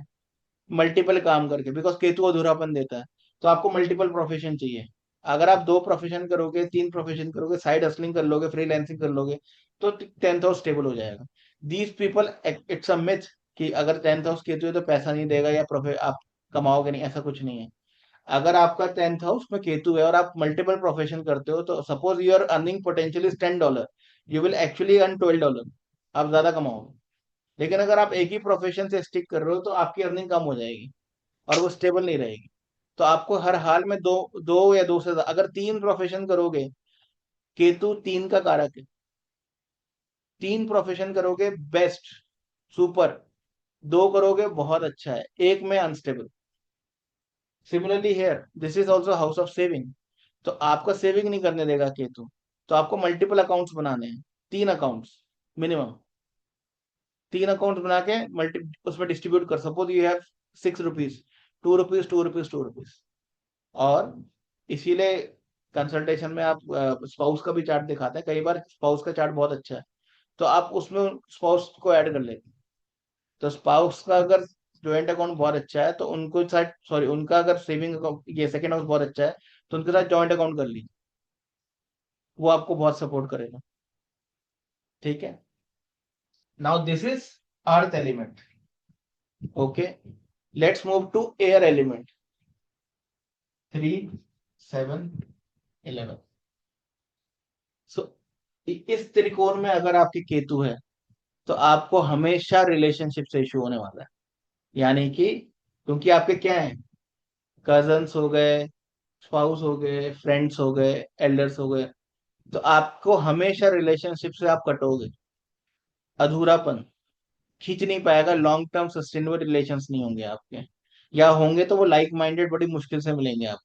मल्टीपल काम करके, बिकॉज केतु अधूरापन देता है। तो आपको मल्टीपल प्रोफेशन चाहिए। अगर आप 2 प्रोफेशन करोगे, 3 प्रोफेशन करोगे, साइड हसलिंग कर लोगे, फ्रीलांसिंग कर लोगे, तो 10th हाउस स्टेबल हो जाएगा। These people, it's a myth कि अगर 10th हाउस केतु है तो पैसा नहीं देगा या आप कमाओगे नहीं, ऐसा कुछ नहीं है। अगर आपका 10th हाउस में केतु है और आप मल्टीपल प्रोफेशन करते हो, तो suppose your earning potential is $10, you will actually earn $12, आप ज्यादा कमाओगे। लेकिन अगर आप एक ही प्रोफेशन से स्टिक कर रहे हो तो आपकी अर्निंग कम हो जाएगी और वो स्टेबल नहीं रहेगी। तो आपको हर हाल में दो दो या दो से अगर 3 प्रोफेशन करोगे, केतु 3 का कारक है, 3 प्रोफेशन करोगे बेस्ट, सुपर, 2 करोगे बहुत अच्छा है, एक में unstable. Similarly here, this is also house of saving, तो आपका सेविंग नहीं करने देगा केतु। तो आपको मल्टीपल अकाउंट्स बनाने हैं, 3 अकाउंट्स मिनिमम, 3 अकाउंट बना के मल्टी उसमें डिस्ट्रीब्यूट कर। Suppose you have ₹6, ₹2, ₹2, ₹2। और इसीलिए कंसल्टेशन में आप स्पाउस का भी चार्ट दिखाते हैं, कई बार स्पाउस का चार्ट बहुत अच्छा है, तो आप उसमें स्पाउस को ऐड कर लेते हैं। तो स्पाउस का अगर ज्वाइंट अकाउंट बहुत अच्छा है तो उनको साथ, सॉरी, उनका अगर सेविंग अकाउंट, ये सेकंड हाउस बहुत अच्छा है, तो उनके साथ ज्वाइंट अकाउंट कर लीजिए, वो आपको बहुत सपोर्ट करेगा। ठीक है, now this is earth element. Okay, let's move to air element. 3, 7, 11। So इस त्रिकोण में अगर आपकी केतु है तो आपको हमेशा रिलेशनशिप से इश्यू होने वाला है। यानी कि क्योंकि आपके क्या है, कजन्स हो गए, स्पाउस हो गए, फ्रेंड्स हो गए, एल्डर्स हो गए, तो आपको हमेशा रिलेशनशिप से आप कटोगे, अधूरापन, खींच नहीं पाएगा, लॉन्ग टर्म सस्टेनेबल रिलेशंस नहीं होंगे आपके, या होंगे तो वो लाइक माइंडेड बड़ी मुश्किल से मिलेंगे आप,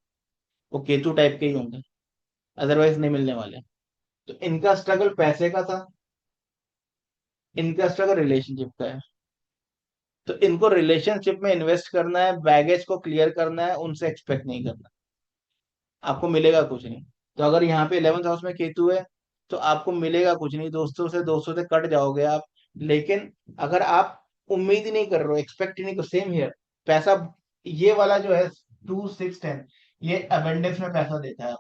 वो केतु टाइप के ही होंगे, अदरवाइज नहीं मिलने वाले। तो इनका स्ट्रगल पैसे का था, इनका स्ट्रगल रिलेशनशिप का है। तो इनको रिलेशनशिप में इन्वेस्ट करना है, बैगेज को क्लियर करना है, उनसे एक्सपेक्ट नहीं करना, आपको मिलेगा कुछ नहीं। तो अगर यहाँ पे 11th हाउस में केतु है तो आपको मिलेगा कुछ नहीं, दोस्तों से कट जाओगे आप। लेकिन अगर आप उम्मीद ही नहीं कर रहे हो, एक्सपेक्ट ही नहीं कर, सेम हियर, पैसा ये वाला जो है 2, 6, 10, ये अबेंडेंस में पैसा देता है,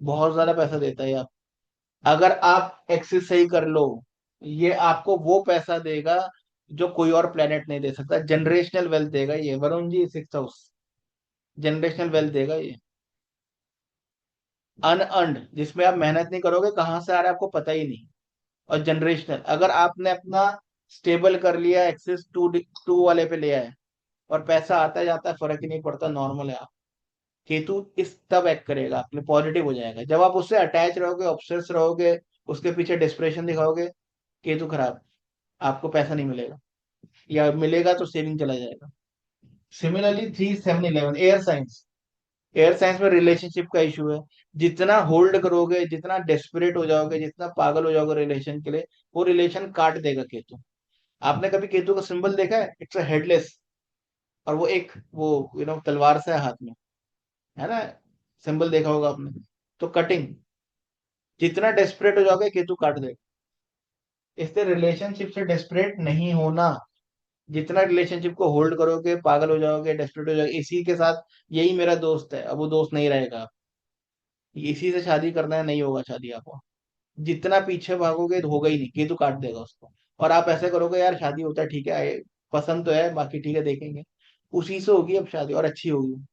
बहुत ज्यादा पैसा देता है आप। अगर आप एक्सेस सही कर लो, ये आपको वो पैसा देगा जो कोई और प्लेनेट नहीं दे सकता, जनरेशनल वेल्थ देगा ये, Varun ji 6th house, generational wealth देगा ये, अनअर्न्ड, जिसमें आप मेहनत नहीं करोगे, कहाँ से आ रहा है आपको पता ही नहीं। और जनरेशनल, अगर आपने अपना स्टेबल कर लिया, एक्सेस टू टू वाले पे लिया है और पैसा आता जाता है, फर्क ही नहीं पड़ता, नॉर्मल है आप। केतु इस तब एक्ट करेगा आपके लिए, पॉजिटिव हो जाएगा जब आप उससे अटैच रहोगे, ऑब्सेस रहोगे, उसके पीछे डिस्प्रेशन दिखाओगे, केतु खराब, आपको पैसा नहीं मिलेगा, या मिलेगा तो सेविंग चला जाएगा। Similarly 3, 7, 11 air science, air science में रिलेशनशिप का इशू है। जितना होल्ड करोगे, जितना डेस्परेट हो जाओगे, जितना पागल हो जाओगे रिलेशन के लिए, वो रिलेशन काट देगा केतु। आपने कभी केतु का सिंबल देखा है? इट्स अ हेडलेस, और वो एक वो तलवार से है हाथ में, है ना, सिंबल देखा होगा आपने। तो कटिंग, जितना डेस्परेट हो जाओगे केतु काट देगा। इसलिए रिलेशनशिप से डेस्परेट नहीं होना, जितना रिलेशनशिप को होल्ड करोगे पागल हो जाओगे, डेस्परेट हो जाओगे, इसी के साथ, यही मेरा दोस्त है, अब वो दोस्त नहीं रहेगा, इसी से शादी करना है, नहीं होगा शादी आपको। जितना पीछे भागोगे तो होगा ही नहीं, केतु काट देगा उसको। और आप ऐसे करोगे, यार शादी होता है, ठीक है, पसंद तो है, बाकी ठीक है देखेंगे, उसी से होगी अब शादी, और अच्छी होगी।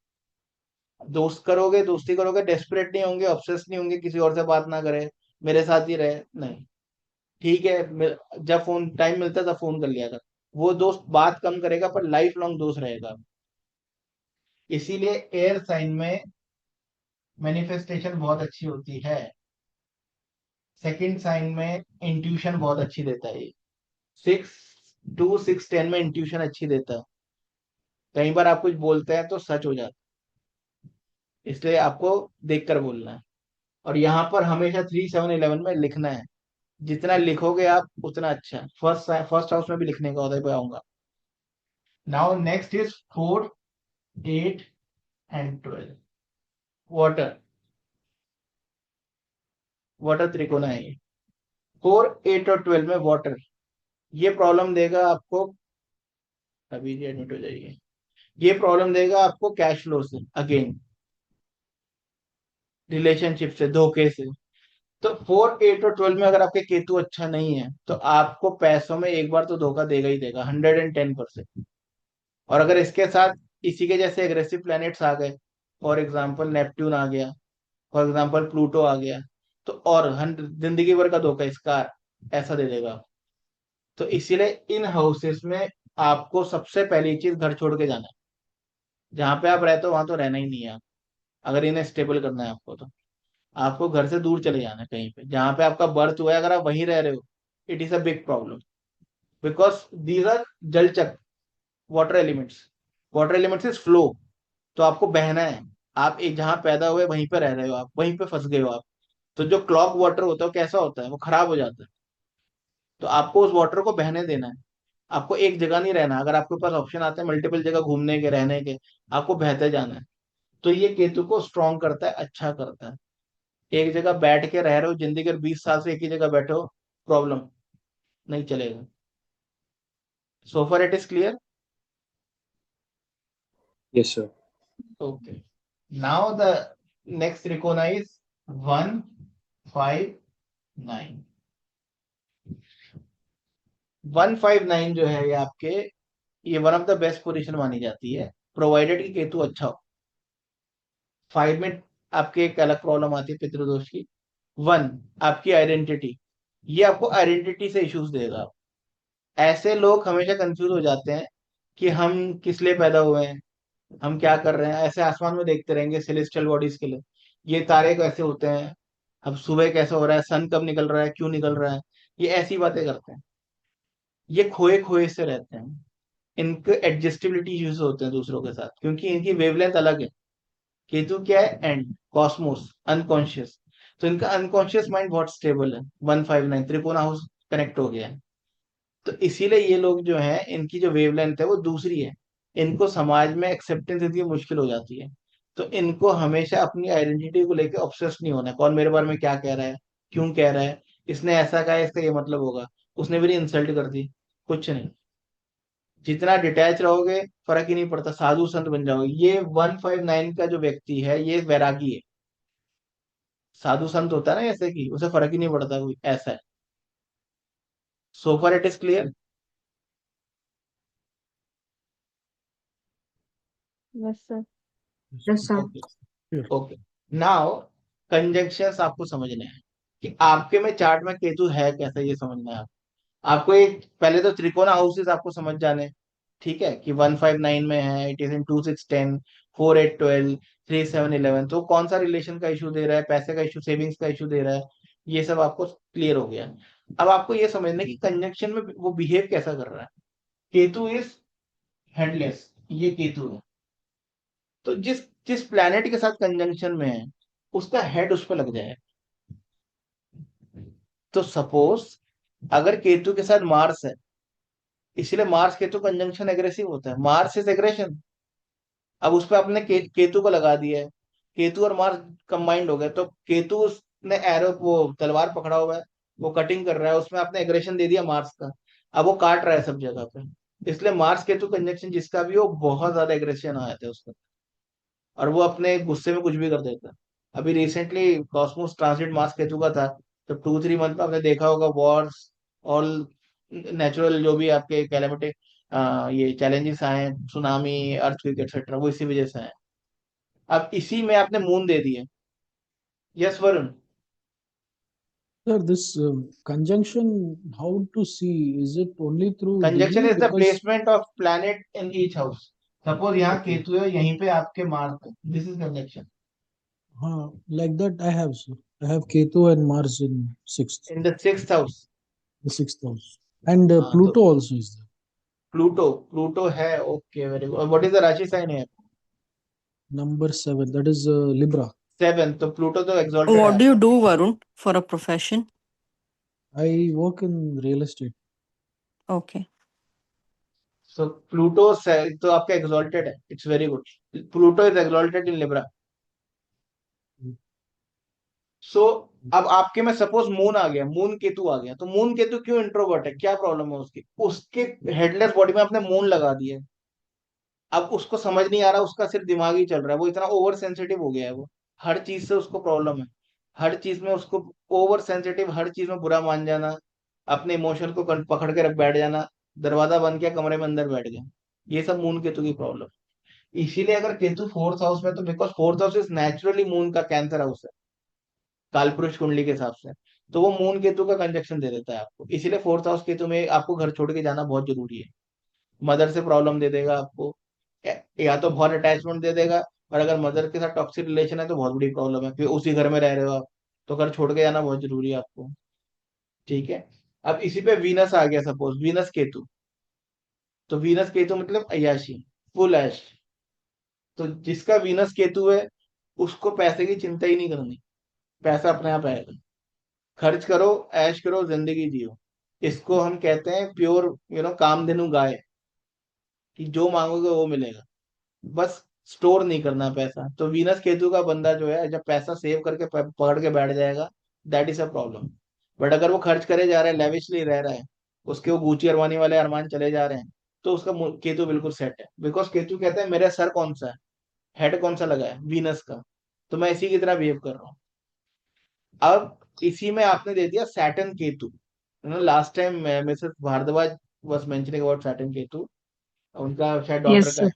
दोस्त करोगे, दोस्ती करोगे, डेस्परेट नहीं होंगे, ऑब्सेस नहीं होंगे, किसी और से बात ना करे, मेरे साथ ही रहे, नहीं, ठीक है, जब फोन टाइम मिलता है तब फोन कर लिया कर, वो दोस्त बात कम करेगा पर लाइफ लॉन्ग दोस्त रहेगा। इसीलिए एयर साइन में मैनिफेस्टेशन बहुत अच्छी होती है, सेकंड साइन में इंट्यूशन बहुत अच्छी देता है ये, 6, 2, 6, 10 में इंट्यूशन अच्छी देता है, कई बार आप कुछ बोलते हैं तो सच हो जाता है, इसलिए आपको देखकर बोलना है। और यहाँ पर हमेशा 3, 7, 11 में लिखना है, जितना लिखोगे आप उतना अच्छा है। फर्स्ट हाउस में भी लिखने का होता है, आऊंगा। Now next is 4, 8 and 12, water, water त्रिकोण है ये, 4, 8 और 12 में वाटर, ये प्रॉब्लम देगा आपको। अभी जी एडमिट हो जाइए। ये प्रॉब्लम देगा आपको कैश फ्लो से, अगेन रिलेशनशिप से, धोखे से। तो 4, 8 और 12 में अगर आपके केतु अच्छा नहीं है तो आपको पैसों में एक बार तो धोखा देगा ही देगा, 110%। और अगर इसके साथ इसी के जैसे एग्रेसिव प्लैनेट्स आ गए, फॉर एग्जाम्पल नेपट्टून आ गया, फॉर एग्जाम्पल प्लूटो आ गया, तो और जिंदगी भर का धोखा इसका ऐसा दे देगा। तो इसीलिए इन हाउसेस में आपको सबसे पहली चीज घर छोड़ के जाना है। जहां पे आप रहते हो वहां तो रहना ही नहीं है आप, अगर इन्हें स्टेबल करना है आपको तो आपको घर से दूर चले जाना है कहीं पे, जहां पे आपका बर्थ हुआ है अगर आप वहीं रह रहे हो, it is a big problem. Because these are jal chakra, water elements, water elements is flow. तो आपको बहना है, आप एक जहां पैदा हुए वहीं पे रह रहे हो, आप वहीं पे फंस गए हो आप। तो जो क्लॉक वाटर होता है वो कैसा होता है, वो खराब हो जाता है। तो आपको उस वाटर को बहने देना है, आपको एक जगह नहीं रहना। अगर आपके पास ऑप्शन आते हैं मल्टीपल जगह घूमने के, रहने के, आपको बहते जाना है। तो ये केतु को स्ट्रॉन्ग करता है, अच्छा करता है। एक जगह बैठ के रह रहे हो जिंदगी के 20 साल से एक ही जगह बैठे हो, प्रॉब्लम, नहीं चलेगा। So for it is clear. Yes, sir. Okay, now the next trikona is 1, 5, 9। 1, 5, 9 जो है ये आपके, ये one of the best position मानी जाती है, प्रोवाइडेड कि केतु अच्छा हो। 5 में आपके एक अलग प्रॉब्लम आती है पितृदोष की। 1 आपकी आइडेंटिटी, ये आपको आइडेंटिटी से इश्यूज देगा। ऐसे लोग हमेशा कंफ्यूज हो जाते हैं कि हम किस लिए पैदा हुए हैं, हम क्या कर रहे हैं। ऐसे आसमान में देखते रहेंगे सेलेस्टियल बॉडीज के लिए, ये तारे कैसे होते हैं, अब सुबह कैसे हो रहा है, सन कब निकल रहा है, क्यों निकल रहा है, ये ऐसी बातें करते हैं। ये खोए खोए से रहते हैं, इनके एडजस्टेबिलिटी इश्यूज होते हैं दूसरों के साथ, क्योंकि इनकी वेवलेंथ अलग है। केतु क्या है, एंड कॉस्मोस, अनकॉन्शियस। तो इनका अनकॉन्शियस माइंड बहुत स्टेबल है। 1, 5, 9 त्रिकोण हाउस कनेक्ट हो गया है। तो इसीलिए ये लोग जो है, इनकी जो वेवलेंथ है वो दूसरी है। इनको समाज में एक्सेप्टेंस इतनी मुश्किल हो जाती है। तो इनको हमेशा अपनी आइडेंटिटी को लेकर ऑब्सेस नहीं होना है, कौन मेरे बारे में क्या कह रहा है, क्यों कह रहा है, इसने ऐसा कहा है इसका ये मतलब होगा, उसने मेरी इंसल्ट कर दी, कुछ नहीं। जितना डिटैच रहोगे फर्क ही नहीं पड़ता, साधु संत बन जाओगे। ये 1, 5, 9 का जो व्यक्ति है ये वैरागी है। साधु संत होता है ना ऐसे की, उसे फर्क ही नहीं पड़ता, कोई ऐसा है। सो for it is clear. Yes, sir. Yes, sir. Okay, Sure. Okay. Now conjunctions आपको समझने हैं कि आपके में चार्ट में केतु है कैसा, ये समझना है आपको एक पहले तो त्रिकोण हाउसेस आपको समझ जाने हैं, ठीक है, कि 1, 5, 9 में है, इट इज इन 2, 6, 10, 4, 8, 12, 3, 7, 11। तो कौन सा रिलेशन का इशू दे रहा है, पैसे का इशू, सेविंग्स का इशू दे रहा है, ये सब आपको क्लियर हो गया। अब आपको ये समझना है कि कंजंक्शन में वो बिहेव कैसा कर रहा है। केतु इज हेडलेस, ये केतु है। तो जिस जिस प्लैनेट के साथ कंजंक्शन में है उसका हेड उस पर लग जाए। तो सपोज अगर केतु के साथ मार्स है, इसलिए मार्स केतु कंजंक्शन एग्रेसिव होता है, मार्स इज एग्रेशन। अब उस पर आपने केतु को लगा दिया है, केतु और मार्स कंबाइंड हो गए, तो केतु ने एरो, वो तलवार पकड़ा हुआ है, वो कटिंग कर रहा है, उसमें आपने एग्रेशन दे दिया मार्स का। अब वो काट रहा है सब जगह पे। इसलिए मार्स केतु कंजंक्शन जिसका भी हो, बहुत ज्यादा एग्रेशन आ जाते हैं उसका, और वो अपने गुस्से में कुछ भी कर देता है। अभी recently Cosmos transit Mars Ketu का था, तो 2, 3 मंथ में आपने देखा होगा वॉर्स, ऑल नेचुरल जो भी आपके कैलेमिटी, ये चैलेंजेस आए हैं, सुनामी, अर्थक्वेक एक्सेट्रा, वो इसी वजह से आए। अब इसी में आपने मून दे दिए। Yes Varun. Sir, this conjunction, how to see? Is it only through conjunction degree? Is the Because placement of planet in each house. Suppose यहाँ okay, केतु है, यहीं पे आपके मार्स है, this is conjunction like that I have, sir. I have Ketu and Mars in sixth, in the 6th house. the sixth house, and हाँ, तो Pluto also is there. Pluto, Pluto है, okay, very good. What is the rashi sign है? Number 7, that is Libra. 7, तो Pluto तो exalted है What do you आपका। do, Varun, for a profession? I work in real estate. Okay. So Pluto तो आपका exalted है, it's very good. Pluto is exalted in Libra. So अब आपके में सपोज मून आ गया, मून केतु आ गया, तो मून केतु क्यों इंट्रोवर्ट है, क्या प्रॉब्लम है उसकी, उसके हेडलेस बॉडी में आपने मून लगा दिया है। अब उसको समझ नहीं आ रहा, उसका सिर्फ दिमाग ही चल रहा है, वो इतना ओवर सेंसिटिव हो गया है, वो हर चीज से उसको प्रॉब्लम है, हर चीज में उसको ओवर सेंसिटिव, हर चीज में बुरा मान जाना, अपने इमोशन को पकड़ के रख बैठ जाना, दरवाजा बंद किया कमरे में अंदर बैठ गया। ये सब मून केतु की प्रॉब्लम। इसीलिए अगर केतु फोर्थ हाउस में, तो because fourth house is naturally moon का कैंसर हाउस है कालपुरुष कुंडली के हिसाब से, तो वो मून केतु का कंजक्शन दे देता है आपको। इसीलिए फोर्थ हाउस केतु में आपको घर छोड़ के जाना बहुत जरूरी है। मदर से प्रॉब्लम दे देगा आपको, या तो बहुत अटैचमेंट दे देगा, और अगर मदर के साथ टॉक्सिक रिलेशन है तो बहुत बड़ी प्रॉब्लम है, फिर उसी घर में रह रहे हो आप, तो घर छोड़ के जाना बहुत जरूरी है आपको। ठीक है। अब इसी पे वीनस आ गया, सपोज वीनस केतु, तो वीनस केतु मतलब अय्याशी, फुल ऐश। तो जिसका वीनस केतु है उसको पैसे की चिंता ही नहीं करनी, पैसा अपने आप आएगा। खर्च करो, ऐश करो, जिंदगी जियो। इसको हम कहते हैं प्योर कामधेनु गाय, कि जो मांगोगे वो मिलेगा। बस स्टोर नहीं करना पैसा। तो वीनस केतु का बंदा जो है, जब पैसा सेव करके पकड़ के बैठ जाएगा, that is a problem. But अगर वो खर्च करे जा रहा है, लेविशली रह रहा है, उसके वो गुची अरमानी वाले अरमान चले जा रहे हैं, तो उसका केतु बिल्कुल सेट है। बिकॉज केतु कहता है मेरा सर कौन सा है, हेड कौन सा लगा है वीनस का, तो मैं इसी की तरह बिहेव कर रहा हूँ। अब इसी में आपने दे दिया Saturn Ketu. Last time Mrs Bhardwaj was mentioning about Saturn Ketu, उनका शायद डॉटर Yes, का sir. है।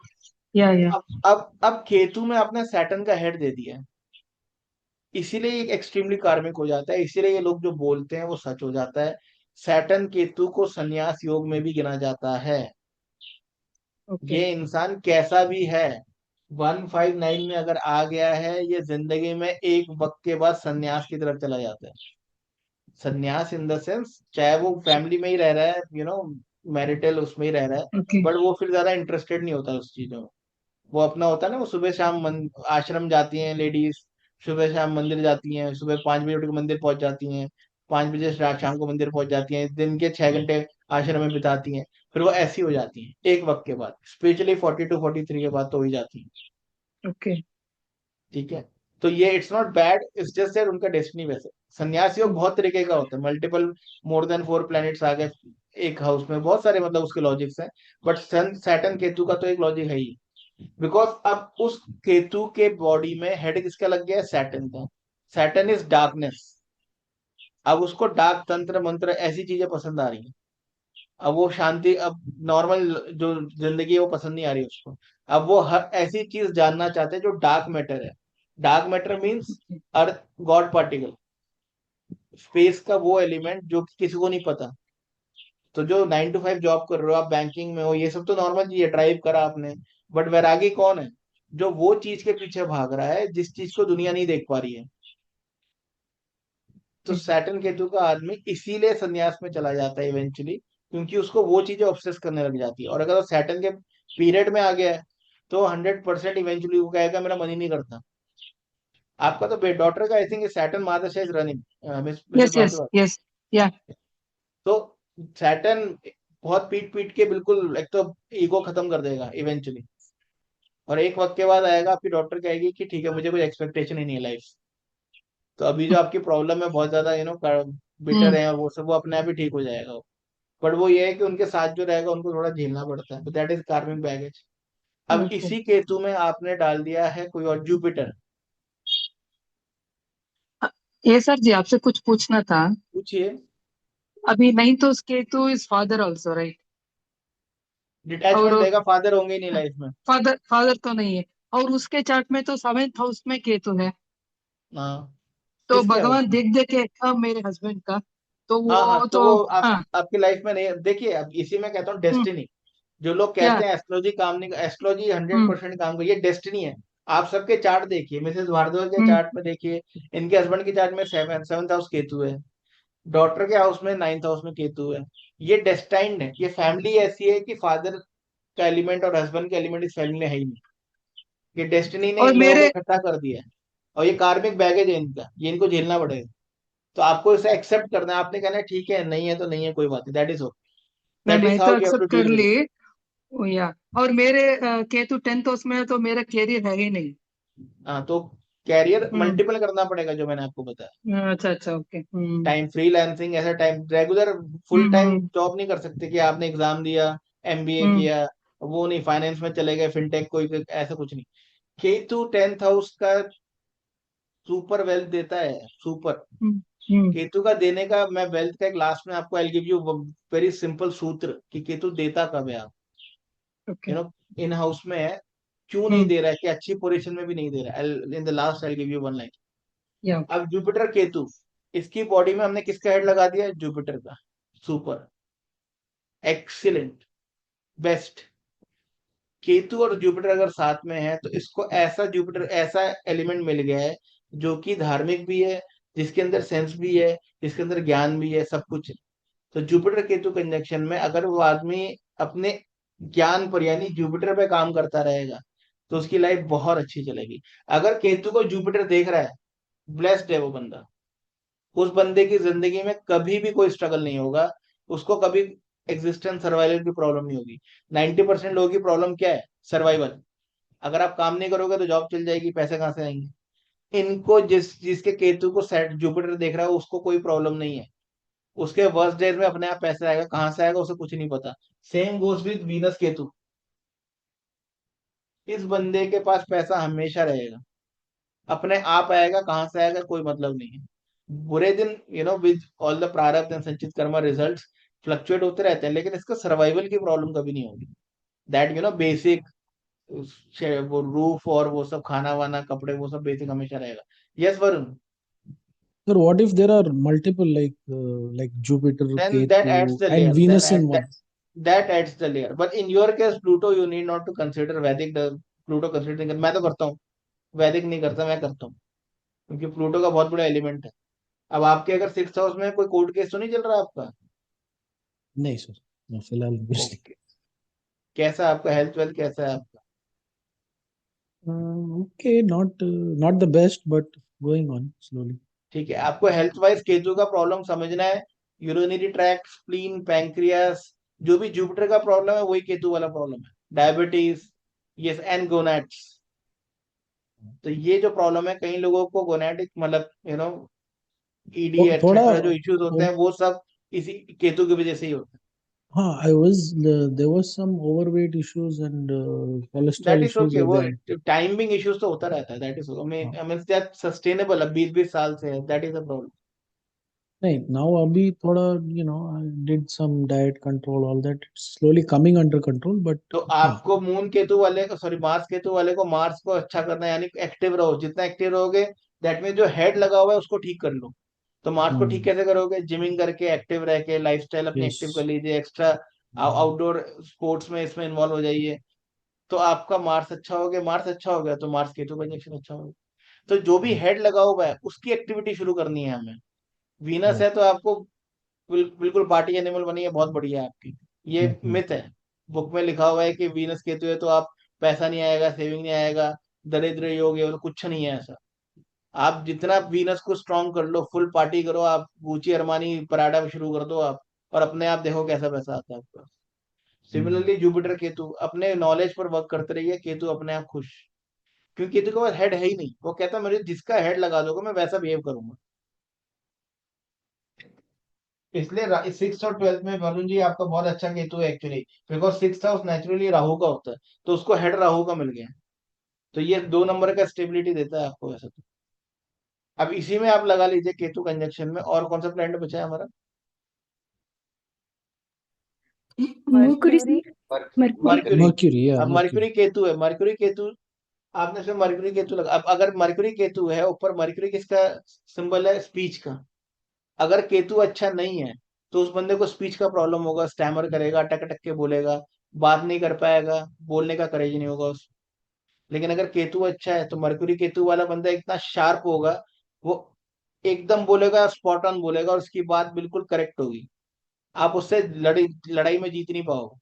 Yeah, yeah. अब केतु में आपने सैटर्न का हेड दे दिया है, इसीलिए ये एक्सट्रीमली कार्मिक हो जाता है, इसीलिए ये लोग जो बोलते हैं वो सच हो जाता है। सैटर्न केतु को संन्यास योग में भी गिना जाता है। Okay. ये इंसान कैसा भी है, 159 में अगर आ गया है, ये जिंदगी में एक वक्त के बाद संन्यास की तरफ चला जाता है। संन्यास इन द सेंस, चाहे वो फैमिली में ही रह रहा है, मैरिटल उसमें ही रह रहा है, Okay. बट वो फिर ज्यादा इंटरेस्टेड नहीं होता उस चीजों में। वो अपना होता है ना, वो सुबह शाम आश्रम जाती हैं लेडीज, सुबह शाम मंदिर जाती हैं, सुबह 5 बजे उठ के मंदिर पहुंच जाती हैं, 5 बजे शाम को मंदिर पहुंच जाती हैं, दिन के 6 घंटे आश्रम में बिताती हैं, फिर वो ऐसी हो जाती हैं एक वक्त के बाद, स्पेशली 42 43 के बाद तो हो ही जाती हैं। Okay. ठीक है। तो ये it's not bad, it's just that उनका डेस्टिनी वैसे। संन्यास योग बहुत तरीके का होता है, मल्टीपल, मोर देन 4 प्लैनेट्स आ गए एक हाउस में, बहुत सारे मतलब उसके लॉजिक्स हैं। बट सन सैटर्न केतु का तो एक लॉजिक है ही, बिकॉज अब उस केतु के बॉडी में हेड किसका लग गया है, सैटर्न का। Saturn is darkness. अब उसको डार्क तंत्र मंत्र ऐसी चीजें पसंद आ रही हैं। अब वो शांति, अब नॉर्मल जो जिंदगी है वो पसंद नहीं आ रही उसको। अब वो हर ऐसी चीज जानना चाहते हैं जो डार्क मैटर है। Dark matter means earth, God particle, space का वो एलिमेंट जो कि किसी को नहीं पता। तो जो 9 to 5 जॉब कर रहे हो आप, बैंकिंग में हो, ये सब तो नॉर्मल चीज है, ड्राइव करा आपने। बट वैरागी कौन है, जो वो चीज के पीछे भाग रहा है जिस चीज को दुनिया नहीं देख पा रही है। तो सैटर्न केतु का आदमी इसीलिए संन्यास में चला जाता है इवेंचुअली, क्योंकि उसको वो चीजें ऑब्सेस करने लग जाती है। और अगर वो सैटर्न के पीरियड में आ गया है, तो 100% इवेंचुअली वो कहेगा मेरा मन ही नहीं करता। आपका तो डॉटर का I think Saturn mahadasha is running, mrs Yes, yes, Bhardwaj. yes. Yeah. तो सैटर्न बहुत पीट पीट के बिल्कुल, एक तो ईगो खत्म कर देगा इवेंचुअली, और एक वक्त के बाद आएगा आपकी डॉक्टर कहेगी कि ठीक है मुझे कोई एक्सपेक्टेशन ही नहीं है लाइफ। तो अभी जो आपकी प्रॉब्लम है बहुत ज्यादा बिटर Hmm. है, और वो सब वो अपने आप ही ठीक हो जाएगा। बट वो ये है कि उनके साथ जो रहेगा उनको थोड़ा झेलना पड़ता है, तो दैट इज कार्मिक बैगेज। अब Okay. इसी केतु में आपने डाल दिया है कोई और, जुपिटर। ये सर जी आपसे कुछ पूछना था। पूछिए। अभी नहीं तो उसके तो is father also right. Detachment और देगा, फादर होंगे ही नहीं लाइफ में। फादर फादर तो नहीं है। और उसके चार्ट में तो 7th हाउस में केतु है। हाँ। तो किसके हाउस भगवान में? देख देख के मेरे हस्बैंड का। तो हाँ हाँ, वो तो तो वो हाँ। आपकी लाइफ में नहीं देखिए, अब इसी में कहता हूँ हम्म, डेस्टिनी। जो लोग क्या? कहते हैं एस्ट्रोलॉजी काम नहीं, एस्ट्रोलॉजी हंड्रेड हम्म, परसेंट काम कर, ये डेस्टिनी है। आप सबके चार्ट देखिए, मिसेस भारद्वाज के हम्म, चार्ट में देखिए, इनके हस्बैंड के चार्ट में सेवंथ हाउस केतु है, डॉटर के हाउस में 9th हाउस में केतु है। ये डेस्टाइंड है, ये फैमिली ऐसी है कि फादर का एलिमेंट और हस्बैंड का एलिमेंट इस फैमिली में है ही नहीं। ये डेस्टिनी ने और इन लोगों को मेरे इकट्ठा कर दिया है, और ये कार्मिक बैगेज है इनका, ये इनको झेलना पड़ेगा। तो आपको इसे एक्सेप्ट करना है, आपने कहना है ठीक है, नहीं है तो नहीं है, कोई बात नहीं, दैट इज ओके। नहीं, दैट इज मैं हाउ तो यू हैव टू एक्सेप्ट कर डील विद ली। इट। या और मेरे केतु 10th हाउस में है तो मेरा कैरियर है ही नहीं। हाँ, तो कैरियर हम्म। मल्टीपल करना पड़ेगा जो मैंने आपको बताया। अच्छा अच्छा ओके। हम्म। टाइम फ्रीलांसिंग, ऐसा टाइम रेगुलर फुल हम्म। टाइम हम्म। जॉब नहीं कर सकते कि आपने एग्जाम दिया, एमबीए हम्म। किया, वो नहीं, फाइनेंस में चले गए, फिनटेक कोई ऐसा कुछ नहीं। केतु 10th हाउस का सुपर वेल्थ देता है, सुपर। हम्म केतु का देने का, मैं वेल्थ का एक लास्ट में आपको I give you very simple सूत्र कि केतु देता कब है आप, ओके इन हाउस में है, क्यों नहीं दे रहा है, कि अच्छी पोजीशन में भी नहीं दे रहा है। In the last I give you one line. या अब जुपिटर केतु, इसकी बॉडी में हमने किसका हेड लगा दिया, जुपिटर का, सुपर, एक्सीलेंट, बेस्ट। केतु और जुपिटर अगर साथ में है तो इसको ऐसा जुपिटर, ऐसा एलिमेंट मिल गया है जो कि धार्मिक भी है, जिसके अंदर सेंस भी है, जिसके अंदर ज्ञान भी है, सब कुछ है। तो जुपिटर केतु कंजक्शन में अगर वो आदमी अपने ज्ञान पर यानी जुपिटर पे काम करता रहेगा तो उसकी लाइफ बहुत अच्छी चलेगी। अगर केतु को जुपिटर देख रहा है, ब्लेस्ड है वो बंदा। उस बंदे की जिंदगी में कभी भी कोई स्ट्रगल नहीं होगा, उसको कभी एग्जिस्टेंस सर्वाइवल की प्रॉब्लम नहीं होगी। 90% लोगों की प्रॉब्लम क्या है, सर्वाइवल। अगर आप काम नहीं करोगे तो जॉब चल जाएगी, पैसे कहाँ से आएंगे। इनको जिसके केतु को सेट जुपिटर देख रहा है उसको कोई प्रॉब्लम नहीं है, उसके वर्स्ट डेज में अपने आप पैसे आएगा, कहाँ से आएगा उसे कुछ नहीं पता। Same goes with Venus Ketu, इस बंदे के पास पैसा हमेशा रहेगा, अपने आप आएगा, कहाँ से आएगा कोई मतलब नहीं है। बुरे दिन विद ऑल द प्रारब्ध एंड संचित कर्मा रिजल्ट्स फ्लक्चुएट होते रहते हैं, लेकिन इसका सर्वाइवल की प्रॉब्लम कभी नहीं होगी। दैट बेसिक, वो रूफ और वो सब, खाना वाना, कपड़े, वो सब बेसिक हमेशा रहेगा। Yes Varun. Sir, what if there are multiple like Jupiter, Then that adds Ketu, the and layer. Venus in one? That adds the layer. But in your case, Pluto, you need not to consider Vedic. The Pluto considering, मैं तो करता हूँ, वैदिक नहीं करता, मैं करता हूँ, क्योंकि प्लूटो का बहुत बड़ा एलिमेंट है। अब आपके अगर 6th हाउस में कोई कोर्ट केस तो नहीं चल रहा आपका? नहीं sir, no, फिलहाल कुछ नहीं। ओके, कैसा आपका हेल्थ वेल्थ कैसा है आपका? Okay, not the best, but going on slowly. ठीक है, आपको हेल्थ वाइज केतु का प्रॉब्लम समझना है। यूरिनरी ट्रैक्ट, स्प्लीन, पैंक्रियास, जो भी जुपिटर का प्रॉब्लम है वही केतु वाला प्रॉब्लम है। Diabetes, yes, and gonads. तो ये जो प्रॉब्लम है, कई लोगों को गोनैडिक मतलब ईडी थोड़ा एटसेट्रा जो इश्यूज होते हैं वो सब इसी केतु की वजह से ही होते हैं। हाँ, there was some overweight issues and cholesterol that is issues okay, at वो the end. टाइमिंग इश्यूज तो होता रहता है, दैट इज हाँ, मीन दैट सस्टेनेबल, अब 20-20 साल से है, दैट इज द प्रॉब्लम। नहीं, now अभी थोड़ा I did some diet control, all that. It's slowly coming under control, but तो हाँ, आपको मून केतु वाले को, सॉरी मार्स केतु वाले को, मार्स को अच्छा करना है, यानी एक्टिव रहो, जितना एक्टिव रहोगे दैट मीन जो हेड लगा हुआ है उसको ठीक कर लो। तो मार्स को ठीक कैसे करोगे, जिमिंग करके, एक्टिव रह के, लाइफस्टाइल अपनी एक्टिव कर yes. लीजिए, एक्स्ट्रा आउटडोर स्पोर्ट्स में इसमें इन्वॉल्व हो जाइए, तो आपका मार्स अच्छा हो गया। मार्स अच्छा हो गया तो मार्स केतु कंजक्शन अच्छा होगा। तो जो भी हेड लगा हुआ है उसकी एक्टिविटी शुरू करनी है हमें। Venus Right. है तो आपको बिल्कुल पार्टी एनिमल बनी है, बहुत बढ़िया है आपकी। ये मिथ है, बुक में लिखा हुआ है कि वीनस केतु है तो आप पैसा नहीं आएगा, सेविंग नहीं आएगा, दरिद्र योग है, तो कुछ नहीं है ऐसा। आप जितना वीनस को स्ट्रांग कर लो, फुल पार्टी करो, आप गुची अरमानी पराडा शुरू कर दो आप, और अपने आप देखो कैसा पैसा आता है आपका। सिमिलरली जुपिटर केतु, अपने नॉलेज पर वर्क करते रहिए, केतु अपने आप खुश, क्योंकि केतु के पास हेड है ही नहीं। वो कहता है मुझे जिसका हेड लगा दोगे मैं वैसा बिहेव करूंगा। इसलिए 6th और 12th में वरुण जी आपका बहुत अच्छा केतु है actually, because 6th house naturally Rahu का होता है, तो उसको हेड राहु का मिल गया। तो ये 2 नंबर का स्टेबिलिटी देता है आपको वैसे तो। अब इसी में आप लगा लीजिए केतु कंजक्शन में, और कौन सा प्लैनेट बचा है हमारा? Mercury, mercury. Mercury, yeah, अब Mercury. मर्क्यूरी केतु है, मर्क्यूरी केतु, आपने से मर्क्यूरी केतु लगा। अब अगर मर्क्यूरी केतु है ऊपर, मर्क्यूरी किसका सिंबल है, स्पीच का। अगर केतु अच्छा नहीं है तो उस बंदे को स्पीच का प्रॉब्लम होगा, स्टैमर करेगा, अटक अटक के बोलेगा, बात नहीं कर पाएगा, बोलने का करेज नहीं होगा उस। लेकिन अगर केतु अच्छा है तो मरकुरी केतु वाला बंदा इतना शार्प होगा, वो एकदम बोलेगा, स्पॉट ऑन बोलेगा, और उसकी बात बिल्कुल करेक्ट होगी। आप उससे लड़ाई में जीत नहीं पाओगे।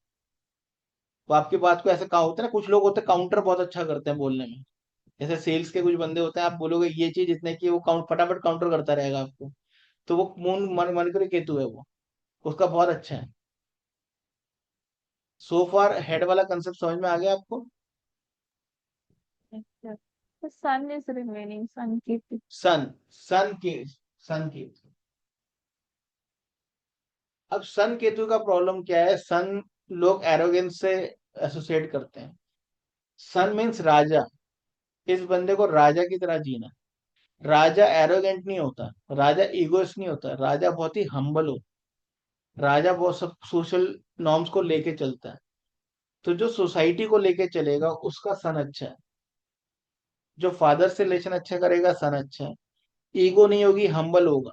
वो आपकी बात को ऐसे, कहा होता है ना, कुछ लोग होते हैं काउंटर बहुत अच्छा करते हैं बोलने में, जैसे सेल्स के कुछ बंदे होते हैं, आप बोलोगे ये चीज इतने की, वो काउंट फटाफट काउंटर करता रहेगा आपको। तो वो मून मरकुरी केतु है वो, उसका बहुत अच्छा है। सो फार हेड वाला कंसेप्ट समझ में आ गया आपको? yes, sir. The sun is remaining, sun Ketu. सन, सन की, अब सन केतु का प्रॉब्लम क्या है, सन लोग एरोगेंस से एसोसिएट करते हैं। सन मीन्स राजा, इस बंदे को राजा की तरह जीना। राजा एरोगेंट नहीं होता, राजा ईगोइस्ट नहीं होता, राजा बहुत ही हम्बल होता, राजा बहुत सब सोशल नॉर्म्स को लेके चलता है। तो जो सोसाइटी को लेके चलेगा उसका सन अच्छा है, जो फादर से रिलेशन अच्छा करेगा सन अच्छा है। ईगो नहीं होगी, हम्बल होगा,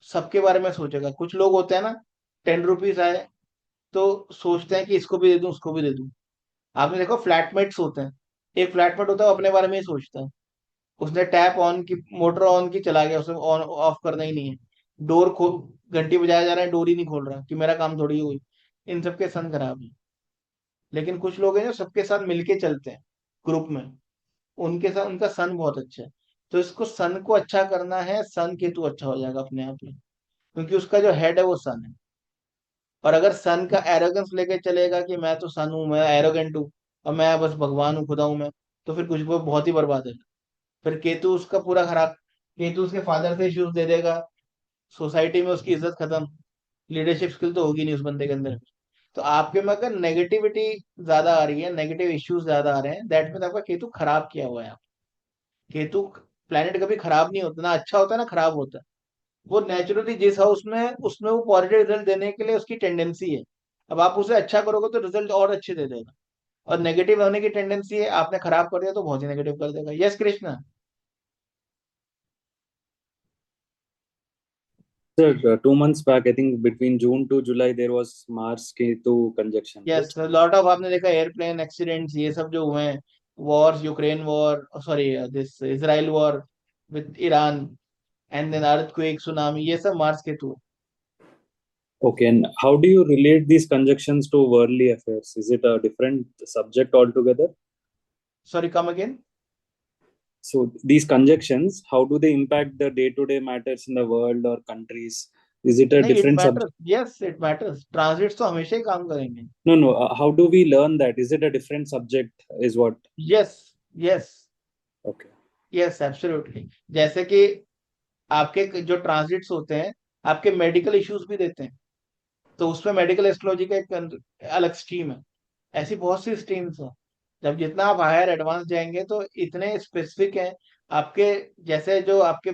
सबके बारे में सोचेगा। कुछ लोग होते हैं ना, 10 रुपीज आए तो सोचते हैं कि इसको भी दे दूं उसको भी दे दूं। आपने देखो फ्लैटमेट्स होते हैं, एक फ्लैटमेट होता है वो अपने बारे में ही सोचता है, उसने टैप ऑन की, मोटर ऑन की, चला गया, उसे ऑन ऑफ करना ही नहीं है। डोर खो घंटी बजाया जा रहा है, डोर ही नहीं खोल रहा कि मेरा काम थोड़ी हुई। इन सबके सन खराब है। लेकिन कुछ लोग हैं जो सबके साथ मिलके चलते हैं ग्रुप में, उनके साथ उनका सन बहुत अच्छा है। तो इसको सन को अच्छा करना है, सन केतु अच्छा हो जाएगा अपने आप में, क्योंकि उसका जो हेड है वो सन है। और अगर सन का एरोगेंस लेके चलेगा कि मैं तो सन हूँ, मैं एरोगेंट हूँ और मैं बस भगवान हूँ, खुदा हूँ मैं, तो फिर कुछ वो बहुत ही बर्बाद है। फिर केतु उसका पूरा खराब, केतु उसके फादर से इश्यूज दे देगा, सोसाइटी में उसकी इज्जत खत्म, लीडरशिप स्किल तो होगी नहीं उस बंदे के अंदर। तो आपके में अगर नेगेटिविटी ज्यादा आ रही है, नेगेटिव इश्यूज ज्यादा आ रहे हैं, दैट मीन आपका केतु खराब किया हुआ है। आप केतु प्लेनेट कभी खराब नहीं होता, ना अच्छा होता है ना खराब होता है। वो नेचुरली जिस हाउस में है उसमें वो पॉजिटिव रिजल्ट देने के लिए उसकी टेंडेंसी है। अब आप उसे अच्छा करोगे तो रिजल्ट और अच्छे दे देगा, और नेगेटिव होने की टेंडेंसी है, आपने खराब कर दिया तो बहुत ही नेगेटिव कर देगा। Yes Krishna. Sir, 2 months back, I think between June to July, there was Mars Ketu conjunction, right? Yes, lot of आपने देखा एयरप्लेन एक्सीडेंट्स ये सब जो हुए हैं, wars, Ukraine war, sorry this Israel war with Iran, and then earthquake, tsunami, ये सब Mars के थ्रू। Okay, and how do you relate these conjunctions to worldly affairs? Is it a different subject altogether? Sorry, come again. So these conjunctions, how do they impact the day-to-day matters in the world or countries? Is it a नहीं, it different matters, subject? Yes it matters, transits तो हमेशा ही काम करेंगे। No, no. How do we learn that? Is it a different subject? Is what? Yes, yes, Okay. Yes absolutely. जैसे कि आपके जो transits होते हैं, आपके मेडिकल इश्यूज भी देते हैं, तो उसमें मेडिकल एस्ट्रोलॉजी का एक अलग स्ट्रीम है। ऐसी बहुत सी स्ट्रीम्स हैं। जब जितना आप हायर एडवांस जाएंगे तो इतने स्पेसिफिक हैं आपके, जैसे जो आपके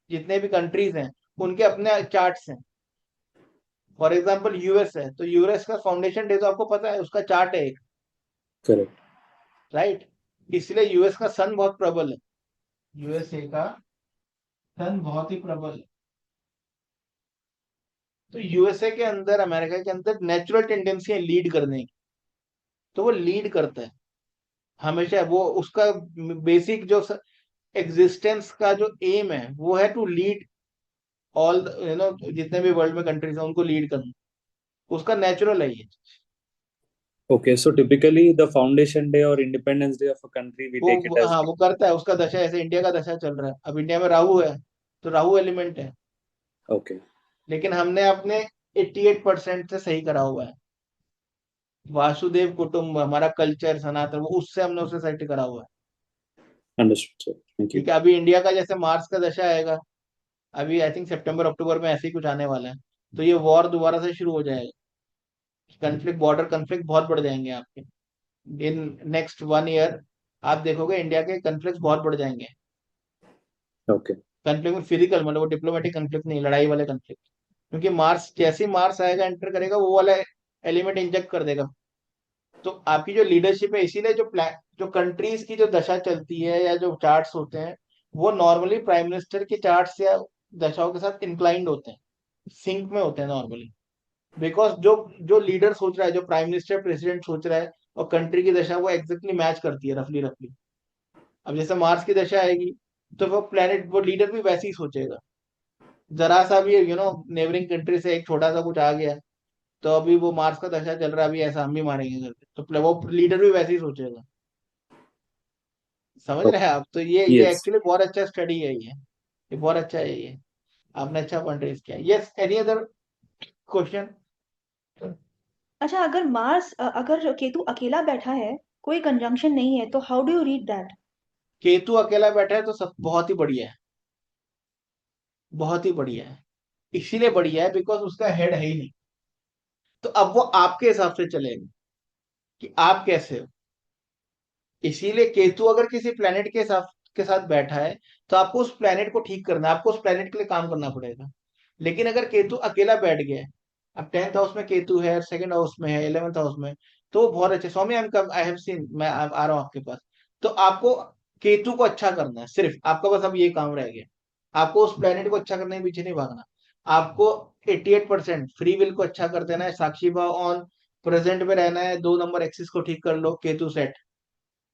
जितने भी कंट्रीज हैं उनके अपने चार्ट्स हैं। फॉर एग्जांपल यूएस है, तो यूएस का फाउंडेशन डे तो आपको पता है, उसका चार्ट है एक, Correct. राइट। इसलिए यूएस का सन बहुत प्रबल है, यूएसए का सन बहुत ही प्रबल है। तो यूएसए के अंदर, अमेरिका के अंदर नेचुरल टेंडेंसी है लीड करने की, तो वो लीड करता है हमेशा। वो उसका बेसिक जो एग्जिस्टेंस का जो एम है वो है टू लीड ऑल, जितने भी वर्ल्ड में कंट्रीज हैं उनको लीड करना, उसका नेचुरल है ये। Okay. So typically, the foundation day or independence day of a country, we take it as हाँ वो करता है, उसका दशा, ऐसे इंडिया का दशा चल रहा है, अब इंडिया में राहु है तो राहु एलिमेंट है, okay. लेकिन हमने अपने 88% से सही करा हुआ है। वासुदेव कुटुंब हमारा कल्चर सनातन, वो उससे हमने उसे सेट करा हुआ है। Understood, sir. Thank you. ठीक है, अभी इंडिया का जैसे मार्स का दशा आएगा, अभी आई थिंक सितंबर अक्टूबर में ऐसे ही कुछ आने वाला है, तो ये वॉर दोबारा से शुरू हो जाएगा, कन्फ्लिक्ट, बॉर्डर कन्फ्लिक्ट बहुत बढ़ जाएंगे आपके इन नेक्स्ट 1 ईयर। आप देखोगे इंडिया के कन्फ्लिक्ट बहुत बढ़ जाएंगे। Okay. कन्फ्लिक्ट में फिजिकल, मतलब वो डिप्लोमेटिक कन्फ्लिक्ट नहीं, लड़ाई वाले कन्फ्लिक्ट, क्योंकि मार्स जैसे ही मार्स आएगा, एंटर करेगा, वो वाला एलिमेंट इंजेक्ट कर देगा। तो आपकी जो लीडरशिप है, इसीलिए जो प्लान, जो कंट्रीज की जो दशा चलती है या जो चार्ट्स होते हैं, वो नॉर्मली प्राइम मिनिस्टर के चार्ट्स या दशाओं के साथ इंक्लाइंड होते हैं, सिंक में होते हैं नॉर्मली। बिकॉज जो जो लीडर सोच रहा है, जो प्राइम मिनिस्टर प्रेसिडेंट सोच रहा है, और कंट्री की दशा वो एग्जैक्टली मैच करती है, रफली रफली। अब जैसे मार्स की दशा आएगी तो वो प्लेनेट, वो लीडर भी वैसे ही सोचेगा। जरा सा भी नेबरिंग कंट्री से एक छोटा सा कुछ आ गया, तो अभी वो मार्स का दशा चल रहा है, अभी ऐसा हम भी मारेंगे करके, तो वो लीडर भी वैसे ही सोचेगा। समझ रहे Okay. हैं आप? तो ये Yes. एक्चुअली बहुत अच्छा स्टडी है ये बहुत अच्छा है ये। आपने अच्छा पॉइंट रेज किया। Yes, any other question? अच्छा, अगर केतु अकेला बैठा है, कोई कंजंक्शन नहीं है, तो how do you read that? Ketu अकेला बैठा है तो सब बहुत ही बढ़िया है, बहुत ही बढ़िया है। इसीलिए बढ़िया है बिकॉज उसका हेड है ही नहीं, तो अब वो आपके हिसाब से चलेगा कि आप कैसे हो। इसीलिए केतु अगर किसी प्लेनेट के साथ बैठा है तो आपको उस प्लेनेट को ठीक करना है, आपको उस प्लेनेट के लिए काम करना पड़ेगा। लेकिन अगर केतु अकेला बैठ गया है, अब 10th हाउस में केतु है, सेकंड हाउस में है, 11th हाउस में, तो वो बहुत अच्छे। स्वामी आई हैव सीन, मैं आ रहा हूँ आपके पास। तो आपको केतु को अच्छा करना है, सिर्फ आपका बस अब ये काम रह गया। आपको उस प्लेनेट को अच्छा करने के पीछे नहीं भागना। आपको 88% फ्री विल को अच्छा कर देना है, साक्षी भाव ऑन, प्रेजेंट में रहना है, 2 नंबर एक्सिस को ठीक कर लो, केतु सेट,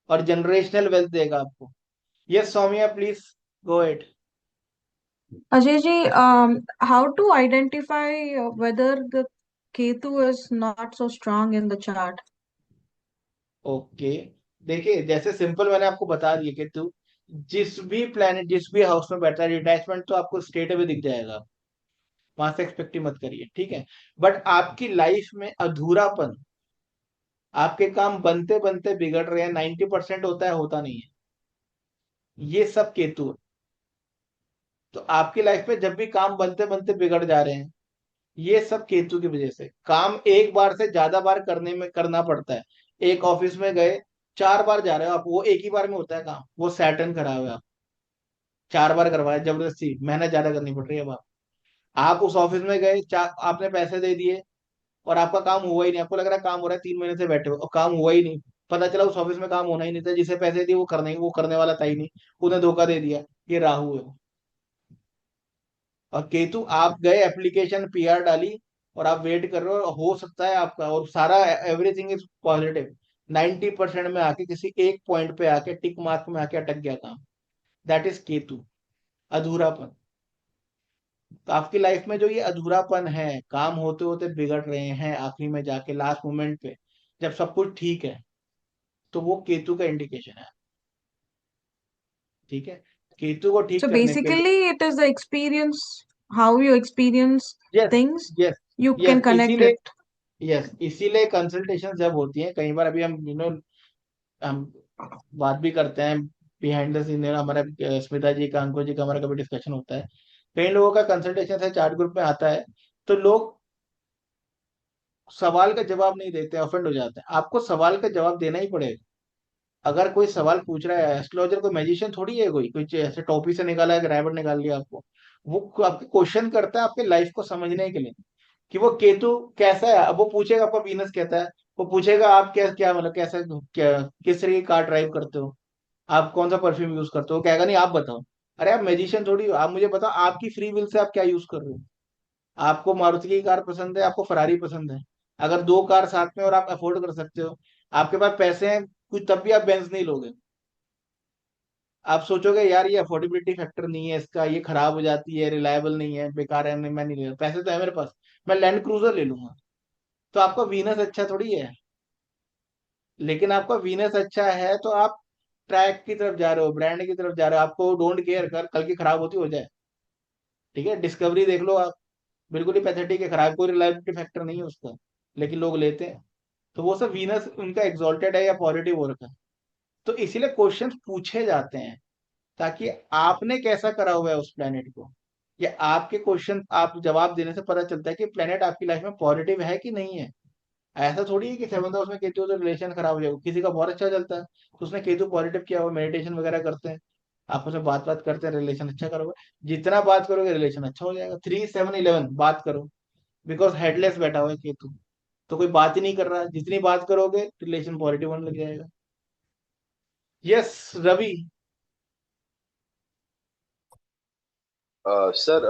और जनरेशनल वेल्थ देगा आपको। Yes Saumya, please go it. Ajay ji, how to identify whether the Ketu is not so strong in the chart? Okay, देखिए जैसे सिंपल मैंने आपको बता दिया कि तू जिस भी प्लेनेट जिस भी हाउस में बैठा है, डिटैचमेंट तो आपको स्ट्रेट अवे दिख जाएगा, वहां से एक्सपेक्ट ही मत करिए, ठीक है। बट आपकी लाइफ में अधूरापन, आपके काम बनते बनते बिगड़ रहे हैं, 90% होता है, होता नहीं है, ये सब केतु है। तो आपकी लाइफ में जब भी काम बनते बनते बिगड़ जा रहे हैं, ये सब केतु की वजह से। काम एक बार से ज्यादा बार करना पड़ता है। एक ऑफिस में गए, 4 बार जा रहे हो आप, वो एक ही बार में होता है काम, वो सैटर्न खराब है। आप 4 बार करवाए जबरदस्ती, मेहनत ज्यादा करनी पड़ रही है। अब आप उस ऑफिस में गए, आपने पैसे दे दिए और आपका काम हुआ ही नहीं, आपको लग रहा है काम हो रहा है, 3 महीने से बैठे हो और काम हुआ ही नहीं। पता चला उस ऑफिस में काम होना ही नहीं था, जिसे पैसे दिए वो करने वाला था ही नहीं, उन्हें धोखा दे दिया। ये राहु है। और केतु, आप गए, एप्लीकेशन पीआर डाली और आप वेट कर रहे हो सकता है आपका, और सारा एवरीथिंग इज पॉजिटिव, 90% में आके किसी एक पॉइंट पे आके टिक मार्क में आके अटक गया काम। दैट इज केतु, अधूरापन। तो आपकी लाइफ में जो ये अधूरापन है, काम होते होते बिगड़ रहे हैं, आखिरी में जाके लास्ट मोमेंट पे जब सब कुछ ठीक है, तो वो केतु का इंडिकेशन है, ठीक है। केतु को ठीक So करने के लिए, basically, it is the experience, how you experience yes things, yes you yes, can connect इसीलिए, it. इसीलिए कंसल्टेशन जब होती है, कई बार अभी हम हम बात भी करते हैं बिहाइंड द सीन, हमारा स्मिता जी का, अंकुर जी का, हमारा कभी डिस्कशन होता है। कई लोगों का कंसल्टेशन से चार्ट ग्रुप में आता है, तो लोग सवाल का जवाब नहीं देते, ऑफेंड हो जाते हैं। आपको सवाल का जवाब देना ही पड़ेगा। अगर कोई सवाल पूछ रहा है, एस्ट्रोलॉजर कोई मैजिशियन थोड़ी है, कोई ऐसे टोपी से निकाला है, रैबिट निकाल लिया आपको। वो आपके क्वेश्चन करता है आपके लाइफ को समझने के लिए, कि वो केतु कैसा है। अब वो पूछेगा आपका वीनस कहता है, वो पूछेगा आप क्या क्या मतलब कैसा, क्या किस तरीके की कार ड्राइव करते हो, आप कौन सा परफ्यूम यूज करते हो, वो कहेगा नहीं आप बताओ। अरे आप मैजिशियन थोड़ी हो, आप मुझे बताओ आपकी फ्री विल से आप क्या यूज कर रहे हो। आपको मारुति की कार पसंद है, आपको फरारी पसंद है, अगर 2 कार साथ में और आप अफोर्ड कर सकते हो, आपके पास पैसे हैं कुछ, तब भी आप बेंज नहीं लोगे। आप सोचोगे यार ये अफोर्डेबिलिटी फैक्टर नहीं है इसका, ये खराब हो जाती है, रिलायबल नहीं है, बेकार है, नहीं मैं नहीं ले रहा, पैसे तो है मेरे पास, मैं लैंड क्रूजर ले लूंगा। तो आपका वीनस अच्छा थोड़ी है। लेकिन आपका वीनस अच्छा है तो आप ट्रैक की तरफ जा रहे हो, ब्रांड की तरफ जा रहे हो, आपको डोंट केयर, कल की खराब होती हो जाए, ठीक है। डिस्कवरी देख लो आप, बिल्कुल ही पैथेटिक है, खराब, कोई रिलायबिलिटी फैक्टर नहीं है उसका, लेकिन लोग लेते हैं। तो वो सब वीनस उनका एग्जॉल्टेड है या पॉजिटिव हो रखा है। तो इसीलिए क्वेश्चंस पूछे जाते हैं, ताकि आपने कैसा करा हुआ है उस प्लेनेट को, या आपके क्वेश्चन आप जवाब देने से पता चलता है कि प्लेनेट आपकी लाइफ में पॉजिटिव है कि नहीं है। ऐसा थोड़ी है कि 7th हाउस में केतु तो रिलेशन खराब हो जाएगा, किसी का बहुत अच्छा चलता है तो उसने केतु पॉजिटिव किया हुआ, मेडिटेशन वगैरह करते हैं, आपस में बात करते हैं, रिलेशन अच्छा करोगे, जितना बात करोगे रिलेशन अच्छा हो जाएगा। 3 7 11 बात करो, बिकॉज हेडलेस बैठा हुआ है केतु, तो कोई बात ही नहीं कर रहा, जितनी बात करोगे रिलेशन पॉजिटिव होने लग जाएगा। यस रवि, सर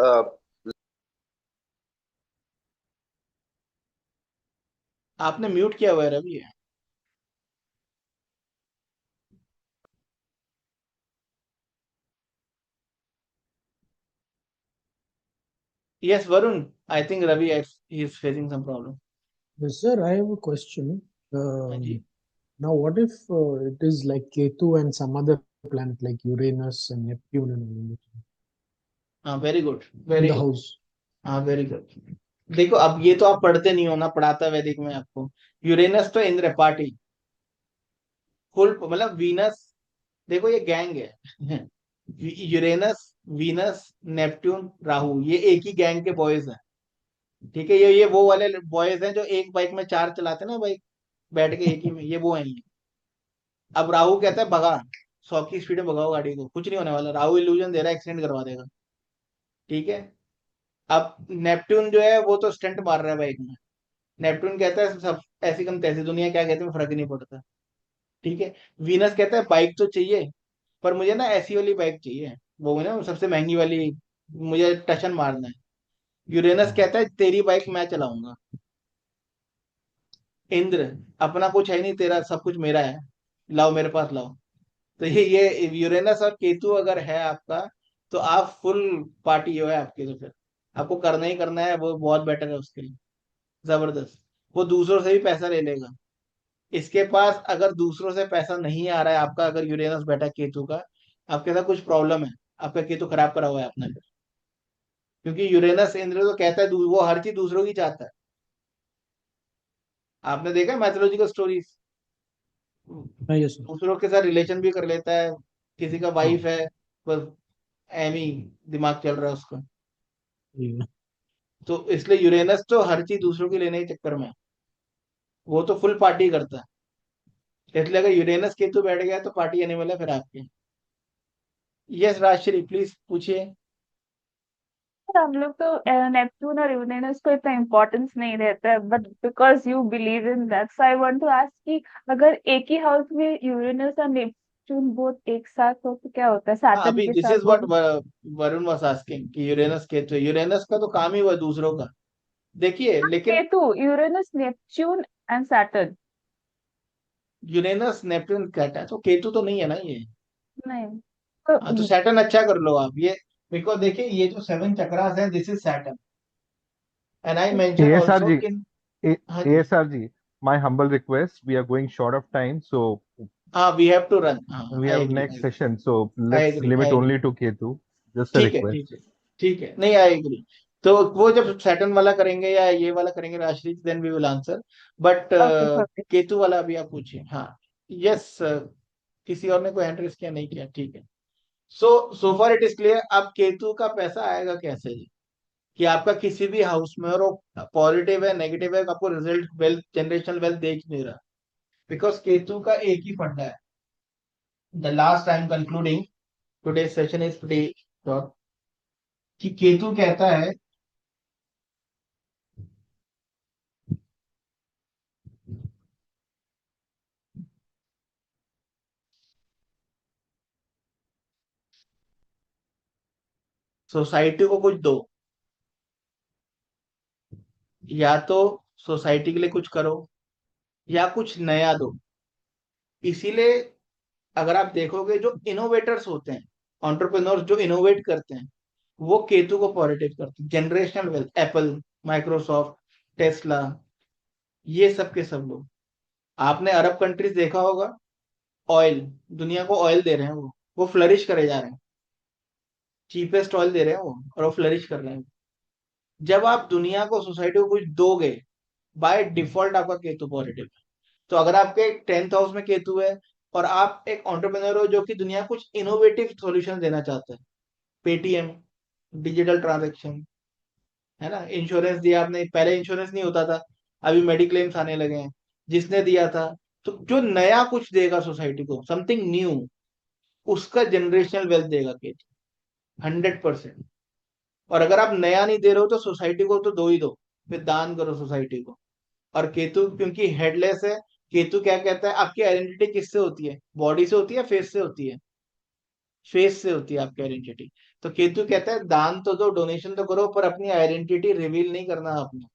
आपने म्यूट किया हुआ है Ravi. Yes, Varun. I think Ravi he is facing some problem. Yes, sir, I have a question. हाँ जी, Now, what if it is like Ketu and some other planet like Uranus and Neptune and all that हाँ very good, in very the good, house? हाँ very good. देखो अब ये तो आप पढ़ते नहीं हो ना, पढ़ाता है वैदिक में आपको। यूरेनस तो इंद्र पार्टी, फुल मतलब वीनस, देखो ये गैंग है। यूरेनस, वीनस, नेपट्यून, राहु, ये एक ही गैंग के बॉयज हैं, ठीक है। ये वो वाले बॉयज हैं जो एक बाइक में 4 चलाते हैं ना बाइक, बैठ के एक ही में, ये वो है ये। अब राहु कहता है भगा, 100 की स्पीड में भगाओ गाड़ी को, कुछ नहीं होने वाला। राहु इल्यूजन दे रहा है, एक्सीडेंट करवा देगा। ठीक है। अब नेपट्टून जो है वो तो स्टंट मार रहा है बाइक में। नेपट्टून कहता है सब ऐसी कम तैसी, दुनिया क्या कहती है फर्क ही नहीं पड़ता। ठीक है। वीनस कहता है बाइक तो चाहिए, पर मुझे ना ऐसी वाली बाइक चाहिए, वो ना सबसे महंगी वाली, मुझे टशन मारना है। यूरेनस कहता है तेरी बाइक मैं चलाऊंगा। इंद्र, अपना कुछ है नहीं, तेरा सब कुछ मेरा है, लाओ मेरे पास लाओ। तो ये यूरेनस और केतु अगर है आपका, तो आप फुल पार्टी हो है आपकी। तो फिर आपको करना ही करना है, वो बहुत बेटर है उसके लिए, जबरदस्त। वो दूसरों से भी पैसा ले लेगा। इसके पास अगर दूसरों से पैसा नहीं आ रहा है आपका, अगर यूरेनस बैठा है केतु का, आपके साथ कुछ प्रॉब्लम है, आपका केतु खराब करा हुआ है आपने फिर। क्योंकि यूरेनस इंद्र तो कहता है वो हर चीज दूसरों की चाहता है। आपने देखा मैथोलॉजिकल स्टोरीज, हाँ, yes sir. दूसरों के साथ रिलेशन भी कर लेता है। किसी का वाइफ है, बस एम ही दिमाग चल रहा है उसका। Yeah. तो इसलिए यूरेनस तो हर चीज दूसरों की लेने के चक्कर में है। वो तो फुल पार्टी करता है। इसलिए अगर यूरेनस केतु बैठ गया तो पार्टी आने वाला है फिर आपके। यस राजश्री, प्लीज पूछिए। हम लोग तो नेपट्टून और यूरेनस को इतना इम्पोर्टेंस नहीं देता है, but because you believe in that, so I want to ask कि अगर एक ही हाउस में यूरेनस और नेपट्टून बोथ एक साथ हो तो क्या होता है, हाँ, सैटर्न अभी के दिस साथ is what both? Varun was asking कि यूरेनस केतु, यूरेनस का तो काम ही हुआ दूसरों का। देखिए लेकिन Ketu, Uranus, Neptune and Saturn. Uranus Neptune कहता है, तो केतु तो नहीं है ना ये। नहीं हाँ, तो तो सैटर्न अच्छा कर लो आप ये। बिकॉज देखिए ये जो 7 चक्रास है, this is Saturn, and I mention ASR also ji, इन। हाँ जी। ASR ji, my humble request. We are going short of time, so हाँ, वी हैव टू रन। हाँ, we I have agree, next session. So I let's agree, I limit agree. only to Ketu. Just a ठीक है, request. ठीक है, ठीक है, नहीं I agree. तो वो जब सैटर्न वाला करेंगे या ये वाला करेंगे राशि, then we will answer. But okay okay. Ketu वाला अभी आप पूछिए। हाँ। यस, किसी और ने कोई एंट्रेस किया नहीं किया, ठीक है। सो फॉर इट इज क्लियर। अब केतु का पैसा आएगा कैसे जी? कि आपका किसी भी हाउस में, और वो पॉजिटिव है नेगेटिव है, आपको रिजल्ट वेल्थ जनरेशनल वेल्थ देख नहीं रहा। बिकॉज केतु का एक ही फंडा है। The last time concluding today session is pretty short, कि केतु कहता है सोसाइटी को कुछ दो, या तो सोसाइटी के लिए कुछ करो, या कुछ नया दो। इसीलिए अगर आप देखोगे जो इनोवेटर्स होते हैं, ऑन्टरप्रेन्योर्स जो इनोवेट करते हैं, वो केतु को पॉजिटिव करते हैं। Generational wealth, Apple, Microsoft, Tesla, ये सब के सब लोग। आपने अरब कंट्रीज देखा होगा, ऑयल, दुनिया को ऑयल दे रहे हैं वो फ्लरिश करे जा रहे हैं। चीपेस्ट ऑयल दे रहे हैं वो, और वो फ्लरिश कर रहे हैं। जब आप दुनिया को, सोसाइटी को कुछ दोगे, बाय डिफॉल्ट आपका केतु पॉजिटिव है। तो अगर आपके 10th हाउस में केतु है, और आप एक एंटरप्रेन्योर हो जो कि दुनिया को कुछ इनोवेटिव सॉल्यूशन देना चाहता है, पेटीएम, डिजिटल ट्रांजैक्शन, है ना, इंश्योरेंस दिया आपने, पहले इंश्योरेंस नहीं होता था, अभी मेडिक्लेम्स आने लगे हैं, जिसने दिया था। तो जो नया कुछ देगा सोसाइटी को, समथिंग न्यू, उसका जनरेशनल वेल्थ देगा केतु, 100%। और अगर आप नया नहीं दे रहे हो तो सोसाइटी को तो दो ही दो, फिर दान करो सोसाइटी को। और केतु क्योंकि हेडलेस है, केतु क्या कहता है, आपकी आइडेंटिटी किससे होती है? बॉडी से होती है, फेस से होती है? फेस से होती है आपकी आइडेंटिटी। तो केतु कहता है दान तो दो, डोनेशन तो करो, पर अपनी आइडेंटिटी रिवील नहीं करना आपने।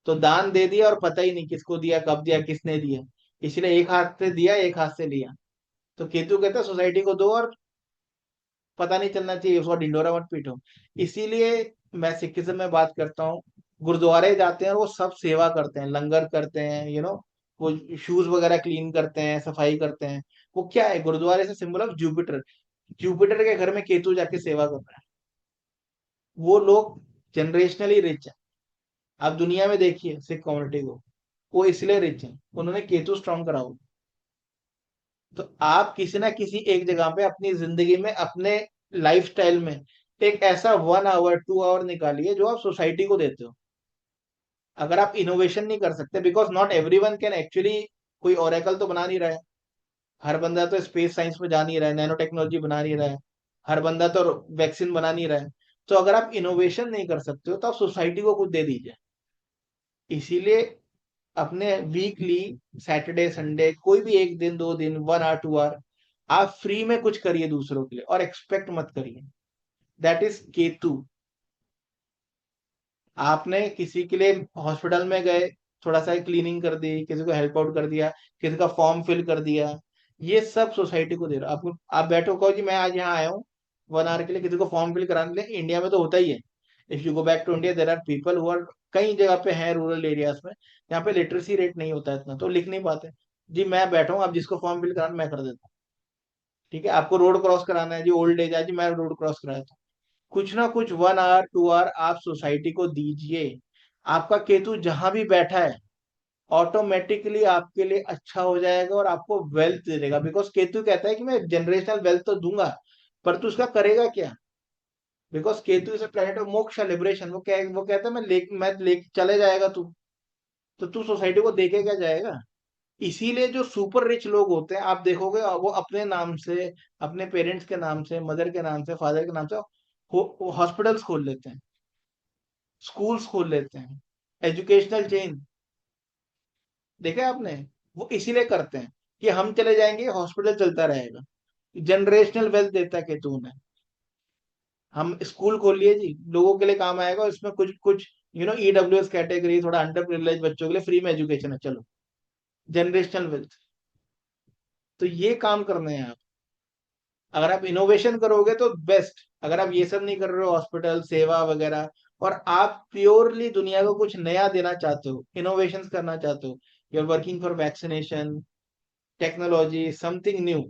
तो दान दे दिया और पता ही नहीं किसको दिया, कब दिया, किसने दिया, इसलिए एक हाथ से दिया, एक हाथ से लिया। तो केतु कहता है सोसाइटी को दो, और पता नहीं चलना चाहिए, उसका ढिंडोरा मत पीटो। इसीलिए मैं सिखिज्म में बात करता हूँ, गुरुद्वारे जाते हैं और वो सब सेवा करते हैं, लंगर करते हैं, वो शूज वगैरह क्लीन करते हैं, सफाई करते हैं। वो क्या है? गुरुद्वारे से सिंबल ऑफ जुपिटर। जुपिटर के घर में केतु जाके सेवा कर रहा है। वो लोग जनरेशनली रिच है। आप दुनिया में देखिए सिख कम्युनिटी को, वो इसलिए रिच है, उन्होंने केतु स्ट्रॉन्ग करा हुआ। तो आप किसी ना किसी एक जगह पे अपनी जिंदगी में, अपने लाइफस्टाइल में, एक ऐसा 1 आवर 2 आवर निकालिए जो आप सोसाइटी को देते हो। अगर आप इनोवेशन नहीं कर सकते, because not everyone can actually, कोई ओरेकल तो बना नहीं रहा है, हर बंदा तो स्पेस साइंस में जा नहीं रहा है, नैनो टेक्नोलॉजी बना नहीं रहा है, हर बंदा तो वैक्सीन बना नहीं रहा है। तो अगर आप इनोवेशन नहीं कर सकते हो तो आप सोसाइटी को कुछ दे दीजिए। इसीलिए अपने वीकली, सैटरडे संडे, कोई भी एक दिन, 2 दिन, 1 आवर 2 आवर आप फ्री में कुछ करिए दूसरों के लिए, और एक्सपेक्ट मत करिए। That is Ketu. आपने किसी के लिए हॉस्पिटल में गए, थोड़ा सा क्लीनिंग कर दी, किसी को हेल्प आउट कर दिया, किसी का फॉर्म फिल कर दिया, ये सब सोसाइटी को दे रहा। आपको, आप बैठो कहो जी मैं आज यहाँ आया हूँ 1 आवर के लिए किसी को फॉर्म फिल कराने के लिए, इंडिया में तो होता ही है। If you go back to India, there are people who are, कई जगह पे है रूरल एरियाज में, यहाँ पे लिटरेसी रेट नहीं होता है इतना, तो लिख नहीं पाते। जी मैं बैठा हूँ, आप जिसको फॉर्म फिल कराना मैं कर देता हूँ। ठीक है, आपको रोड क्रॉस कराना है जी, ओल्ड एज है जी, मैं रोड क्रॉस कराता हूँ। कुछ ना कुछ 1 आवर 2 आवर आप सोसाइटी को दीजिए। आपका केतु जहां भी बैठा है ऑटोमेटिकली आपके लिए अच्छा हो जाएगा और आपको वेल्थ दे देगा, बिकॉज केतु कहता है कि मैं जनरेशनल वेल्थ तो दूंगा, पर तू उसका करेगा क्या? Because Ketu is a planet of मोक्ष, लिबरेशन। वो कहता है मैं ले चले जाएगा तू, तो तू सोसाइटी को देके क्या जाएगा? इसीलिए जो सुपर रिच लोग होते हैं आप देखोगे, वो अपने नाम से, अपने पेरेंट्स के नाम से, मदर के नाम से, फादर के नाम से हॉस्पिटल्स खोल लेते हैं, स्कूल्स खोल लेते हैं, एजुकेशनल चेन। देखा है आपने? वो इसीलिए करते हैं कि हम चले जाएंगे हॉस्पिटल चलता रहेगा। जनरेशनल वेल्थ देता है केतु ने। हम स्कूल खोल लिए जी, लोगों के लिए काम आएगा, इसमें कुछ कुछ ईडब्ल्यूएस कैटेगरी, थोड़ा अंडर प्रिविलेज बच्चों के लिए फ्री में एजुकेशन है, चलो। Generational wealth. तो ये काम करने हैं आप। अगर आप इनोवेशन करोगे तो बेस्ट। अगर आप ये सब नहीं कर रहे हो, हॉस्पिटल सेवा वगैरह, और आप प्योरली दुनिया को कुछ नया देना चाहते हो, इनोवेशन करना चाहते हो, you are working for vaccination, technology, something new,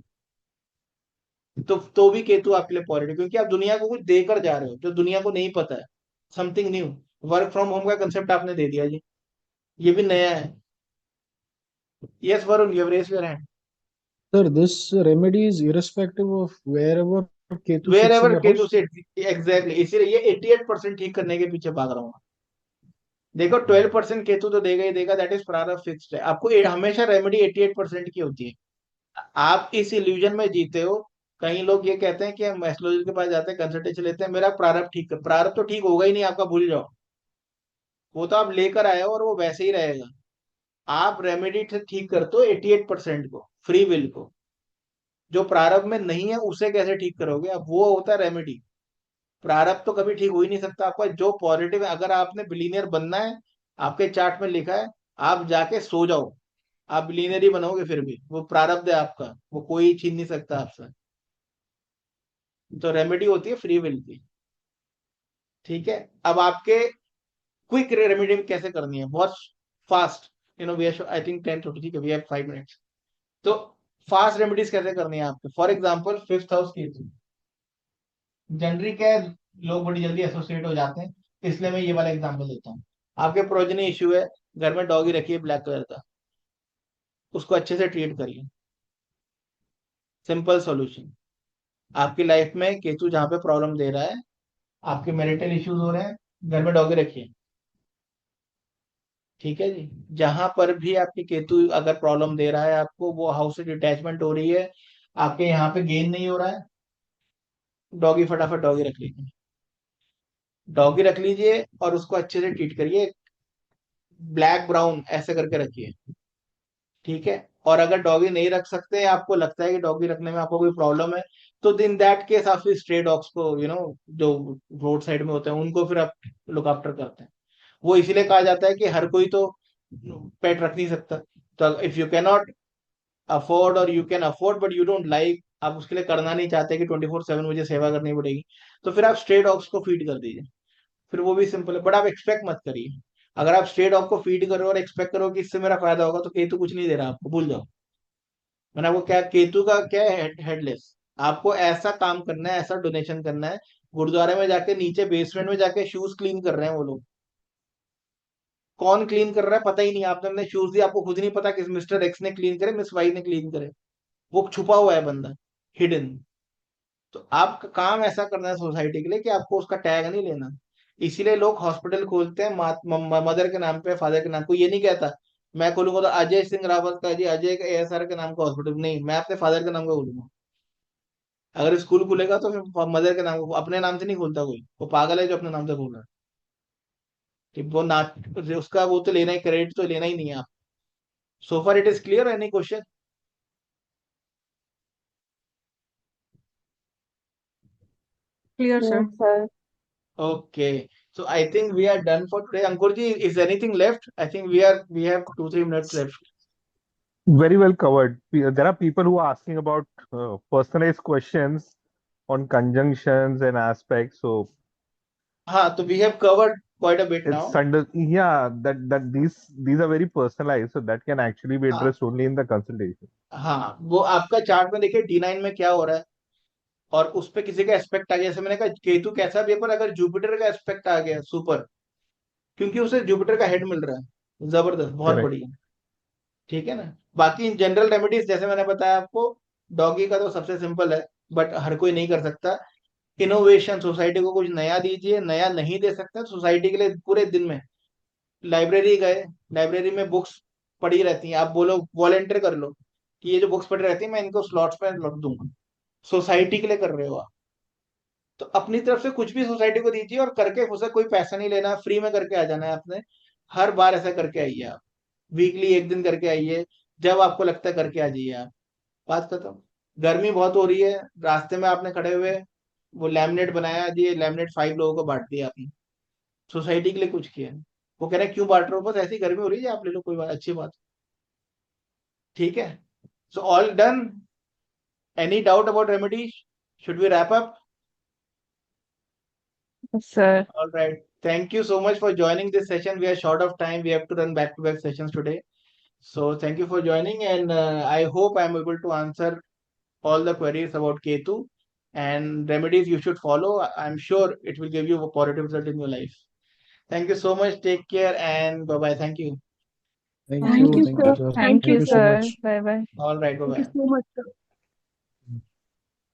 तो भी केतु आपके लिए पॉजिटिव, क्योंकि आप दुनिया को कुछ देकर जा रहे हो जो दुनिया को नहीं पता है। Something new. Work from home का कंसेप्ट आपने दे दिया जी, ये भी नया है। Yes Varun, you have raised your hand. Sir, this remedy is irrespective of wherever Ketu where sits in ever the Ketu house. से, एग्जैक्टली, इसीलिए ये 88% ठीक करने के पीछे भाग रहा हूँ। देखो 12% केतु तो देगा ही देगा, दैट इज प्रारब्ध फिक्स्ड है। आपको हमेशा रेमेडी 88% की होती है। आप इस इल्यूजन में जीते हो। कई लोग ये कहते हैं कि हम एस्ट्रोलॉजी के पास जाते हैं, कंसल्टेशन लेते हैं, मेरा प्रारब्ध ठीक कर, प्रारब्ध तो ठीक होगा ही नहीं आपका, भूल जाओ। वो तो आप लेकर आए हो और वो वैसे ही रहेगा। आप रेमेडी ठीक करते हो 88% को, फ्री विल को। जो प्रारब्ध में नहीं है उसे कैसे ठीक करोगे? अब वो होता है रेमेडी। प्रारब्ध तो कभी ठीक हो ही नहीं सकता आपका। जो पॉजिटिव है, अगर आपने बिलीनियर बनना है, आपके चार्ट में लिखा है, आप जाके सो जाओ, आप बिलीनियर ही बनोगे। फिर भी वो प्रारब्ध है आपका, वो कोई छीन नहीं सकता आपसे। तो रेमेडी होती है फ्री विल की। ठीक है, अब आपके क्विक रेमेडी कैसे करनी है, बहुत फास्ट। वी आई थिंक 10 ठीक है, वी हैव 5 मिनट्स। तो फास्ट रेमेडीज कैसे करनी है आपके? For example 5th house Ketu, generally क्या है, लोग बड़ी जल्दी एसोसिएट हो जाते हैं, इसलिए मैं ये वाला एग्जांपल देता हूँ। आपके प्रोजनी इशू है, घर में डॉगी रखिए ब्लैक कलर का, उसको अच्छे से ट्रीट करिए। Simple solution. आपकी लाइफ में केतु जहाँ पे प्रॉब्लम दे रहा है, आपके मैरिटल इश्यूज हो रहे हैं, घर में डॉगी रखिए। ठीक है जी, जहां पर भी आपके केतु अगर प्रॉब्लम दे रहा है आपको, वो हाउस से डिटैचमेंट हो रही है, आपके यहाँ पे गेन नहीं हो रहा है, डॉगी, फटाफट डॉगी रख लीजिए। डॉगी रख लीजिए और उसको अच्छे से ट्रीट करिए, ब्लैक ब्राउन ऐसे करके रखिए। ठीक है, और अगर डॉगी नहीं रख सकते, आपको लगता है कि डॉगी रखने में आपको कोई प्रॉब्लम है, तो इन दैट केस आप फिर स्ट्रे डॉग्स को, जो रोड साइड में होते हैं उनको फिर आप लुक आफ्टर करते हैं। वो इसीलिए कहा जाता है कि हर कोई तो पेट रख नहीं सकता। तो if you can not afford, और you can afford but you don't like, आप उसके लिए करना नहीं चाहते कि 24/7 मुझे सेवा करनी पड़ेगी, तो फिर आप स्ट्रे डॉग्स को फीड कर दीजिए। फिर वो भी सिंपल है, बट आप एक्सपेक्ट मत करिए। अगर आप स्ट्रे डॉग को फीड करो और एक्सपेक्ट करो कि इससे मेरा फायदा होगा, तो केतु कुछ नहीं दे रहा आपको, भूल जाओ। मैंने आपको क्या, केतु का क्या है, हेडलेस। आपको ऐसा काम करना है, ऐसा डोनेशन करना है। गुरुद्वारे में जाके नीचे बेसमेंट में जाके शूज क्लीन कर रहे हैं वो लोग। कौन क्लीन कर रहा है पता ही नहीं, आपने अपने शूज दिए, आपको खुद नहीं पता कि मिस्टर एक्स ने क्लीन करे, मिस वाई ने क्लीन करे। वो छुपा हुआ है बंदा, हिडन। तो आपका काम ऐसा करना है सोसाइटी के लिए कि आपको उसका टैग नहीं लेना। इसीलिए लोग हॉस्पिटल खोलते हैं मदर के नाम पे, फादर के नाम। को ये नहीं कहता मैं खोलूंगा तो अजय सिंह रावत का, जी अजय का ASR के नाम का हॉस्पिटल नहीं, मैं अपने फादर के नाम का खोलूंगा। अगर स्कूल खुलेगा तो फिर मदर के नाम, अपने नाम से नहीं खोलता कोई, वो पागल है जो अपने नाम से खोल रहा है। ठीक, वो ना, उसका वो तो लेना ही, क्रेडिट तो लेना ही नहीं है आप। So far it is clear. Any question? Clear, Yes, sir. sir. Okay. So I think we are done for today. Ankurji, is there anything left? I think we have 2-3 minutes left. Very well covered. There are people who are asking about personalized questions on conjunctions and aspects. So हाँ, तो we have covered quite a bit it's now. under, yeah, that these are very personalized, so that can actually be हाँ addressed only in the consultation. हाँ, वो आपका chart में देखिए D9 में क्या हो रहा है, और उस पे किसी का एस्पेक्ट आ गया। जैसे मैंने कहा केतु कैसा भी है, पर अगर जुपिटर का एस्पेक्ट आ गया सुपर, क्योंकि उसे जुपिटर का हेड मिल रहा है, जबरदस्त, बहुत Correct. बढ़िया। ठीक है ना। बाकी जनरल रेमेडीज जैसे मैंने बताया आपको, डॉगी का तो सबसे सिंपल है, बट हर कोई नहीं कर सकता। इनोवेशन, सोसाइटी को कुछ नया दीजिए, नया नहीं दे सकते सोसाइटी के लिए। पूरे दिन में लाइब्रेरी गए, लाइब्रेरी में बुक्स पड़ी रहती हैं, आप बोलो वॉलेंटियर कर लो कि ये जो बुक्स पड़ी रहती है मैं इनको स्लॉट्स पे रख दूंगा, सोसाइटी के लिए कर रहे हो आप। तो अपनी तरफ से कुछ भी सोसाइटी को दीजिए, और करके उसे कोई पैसा नहीं लेना, फ्री में करके आ जाना है आपने। हर बार ऐसा करके आइए आप, वीकली एक दिन करके आइए, जब आपको लगता है करके आ जाइए आप। बात खत्म। गर्मी बहुत हो रही है, रास्ते में आपने खड़े हुए वो लैमिनेट बनाया दिए, लैमिनेट 5 लोगों को बांट दिया आपने, सोसाइटी के लिए कुछ किया। वो कह रहे हैं क्यों बांट रहे हो, बस ऐसी गर्मी हो रही है आप ले लो, कोई बात, अच्छी बात। ठीक है, so all done. Any doubt about remedy? Should we wrap up? Yes, sir. All right. Thank you so much for joining this session. We are short of time. We have to run back-to-back sessions today. So thank you for joining, and I hope I'm able to answer all the queries about Ketu and remedies you should follow. I'm sure it will give you a positive result in your life. Thank you so much. Take care and bye bye. Thank you. Thank Thank you, you, thank you, sir. sir. Thank Thank you, you so sir. much. Bye bye. All right. Bye Thank you bye. so much, sir.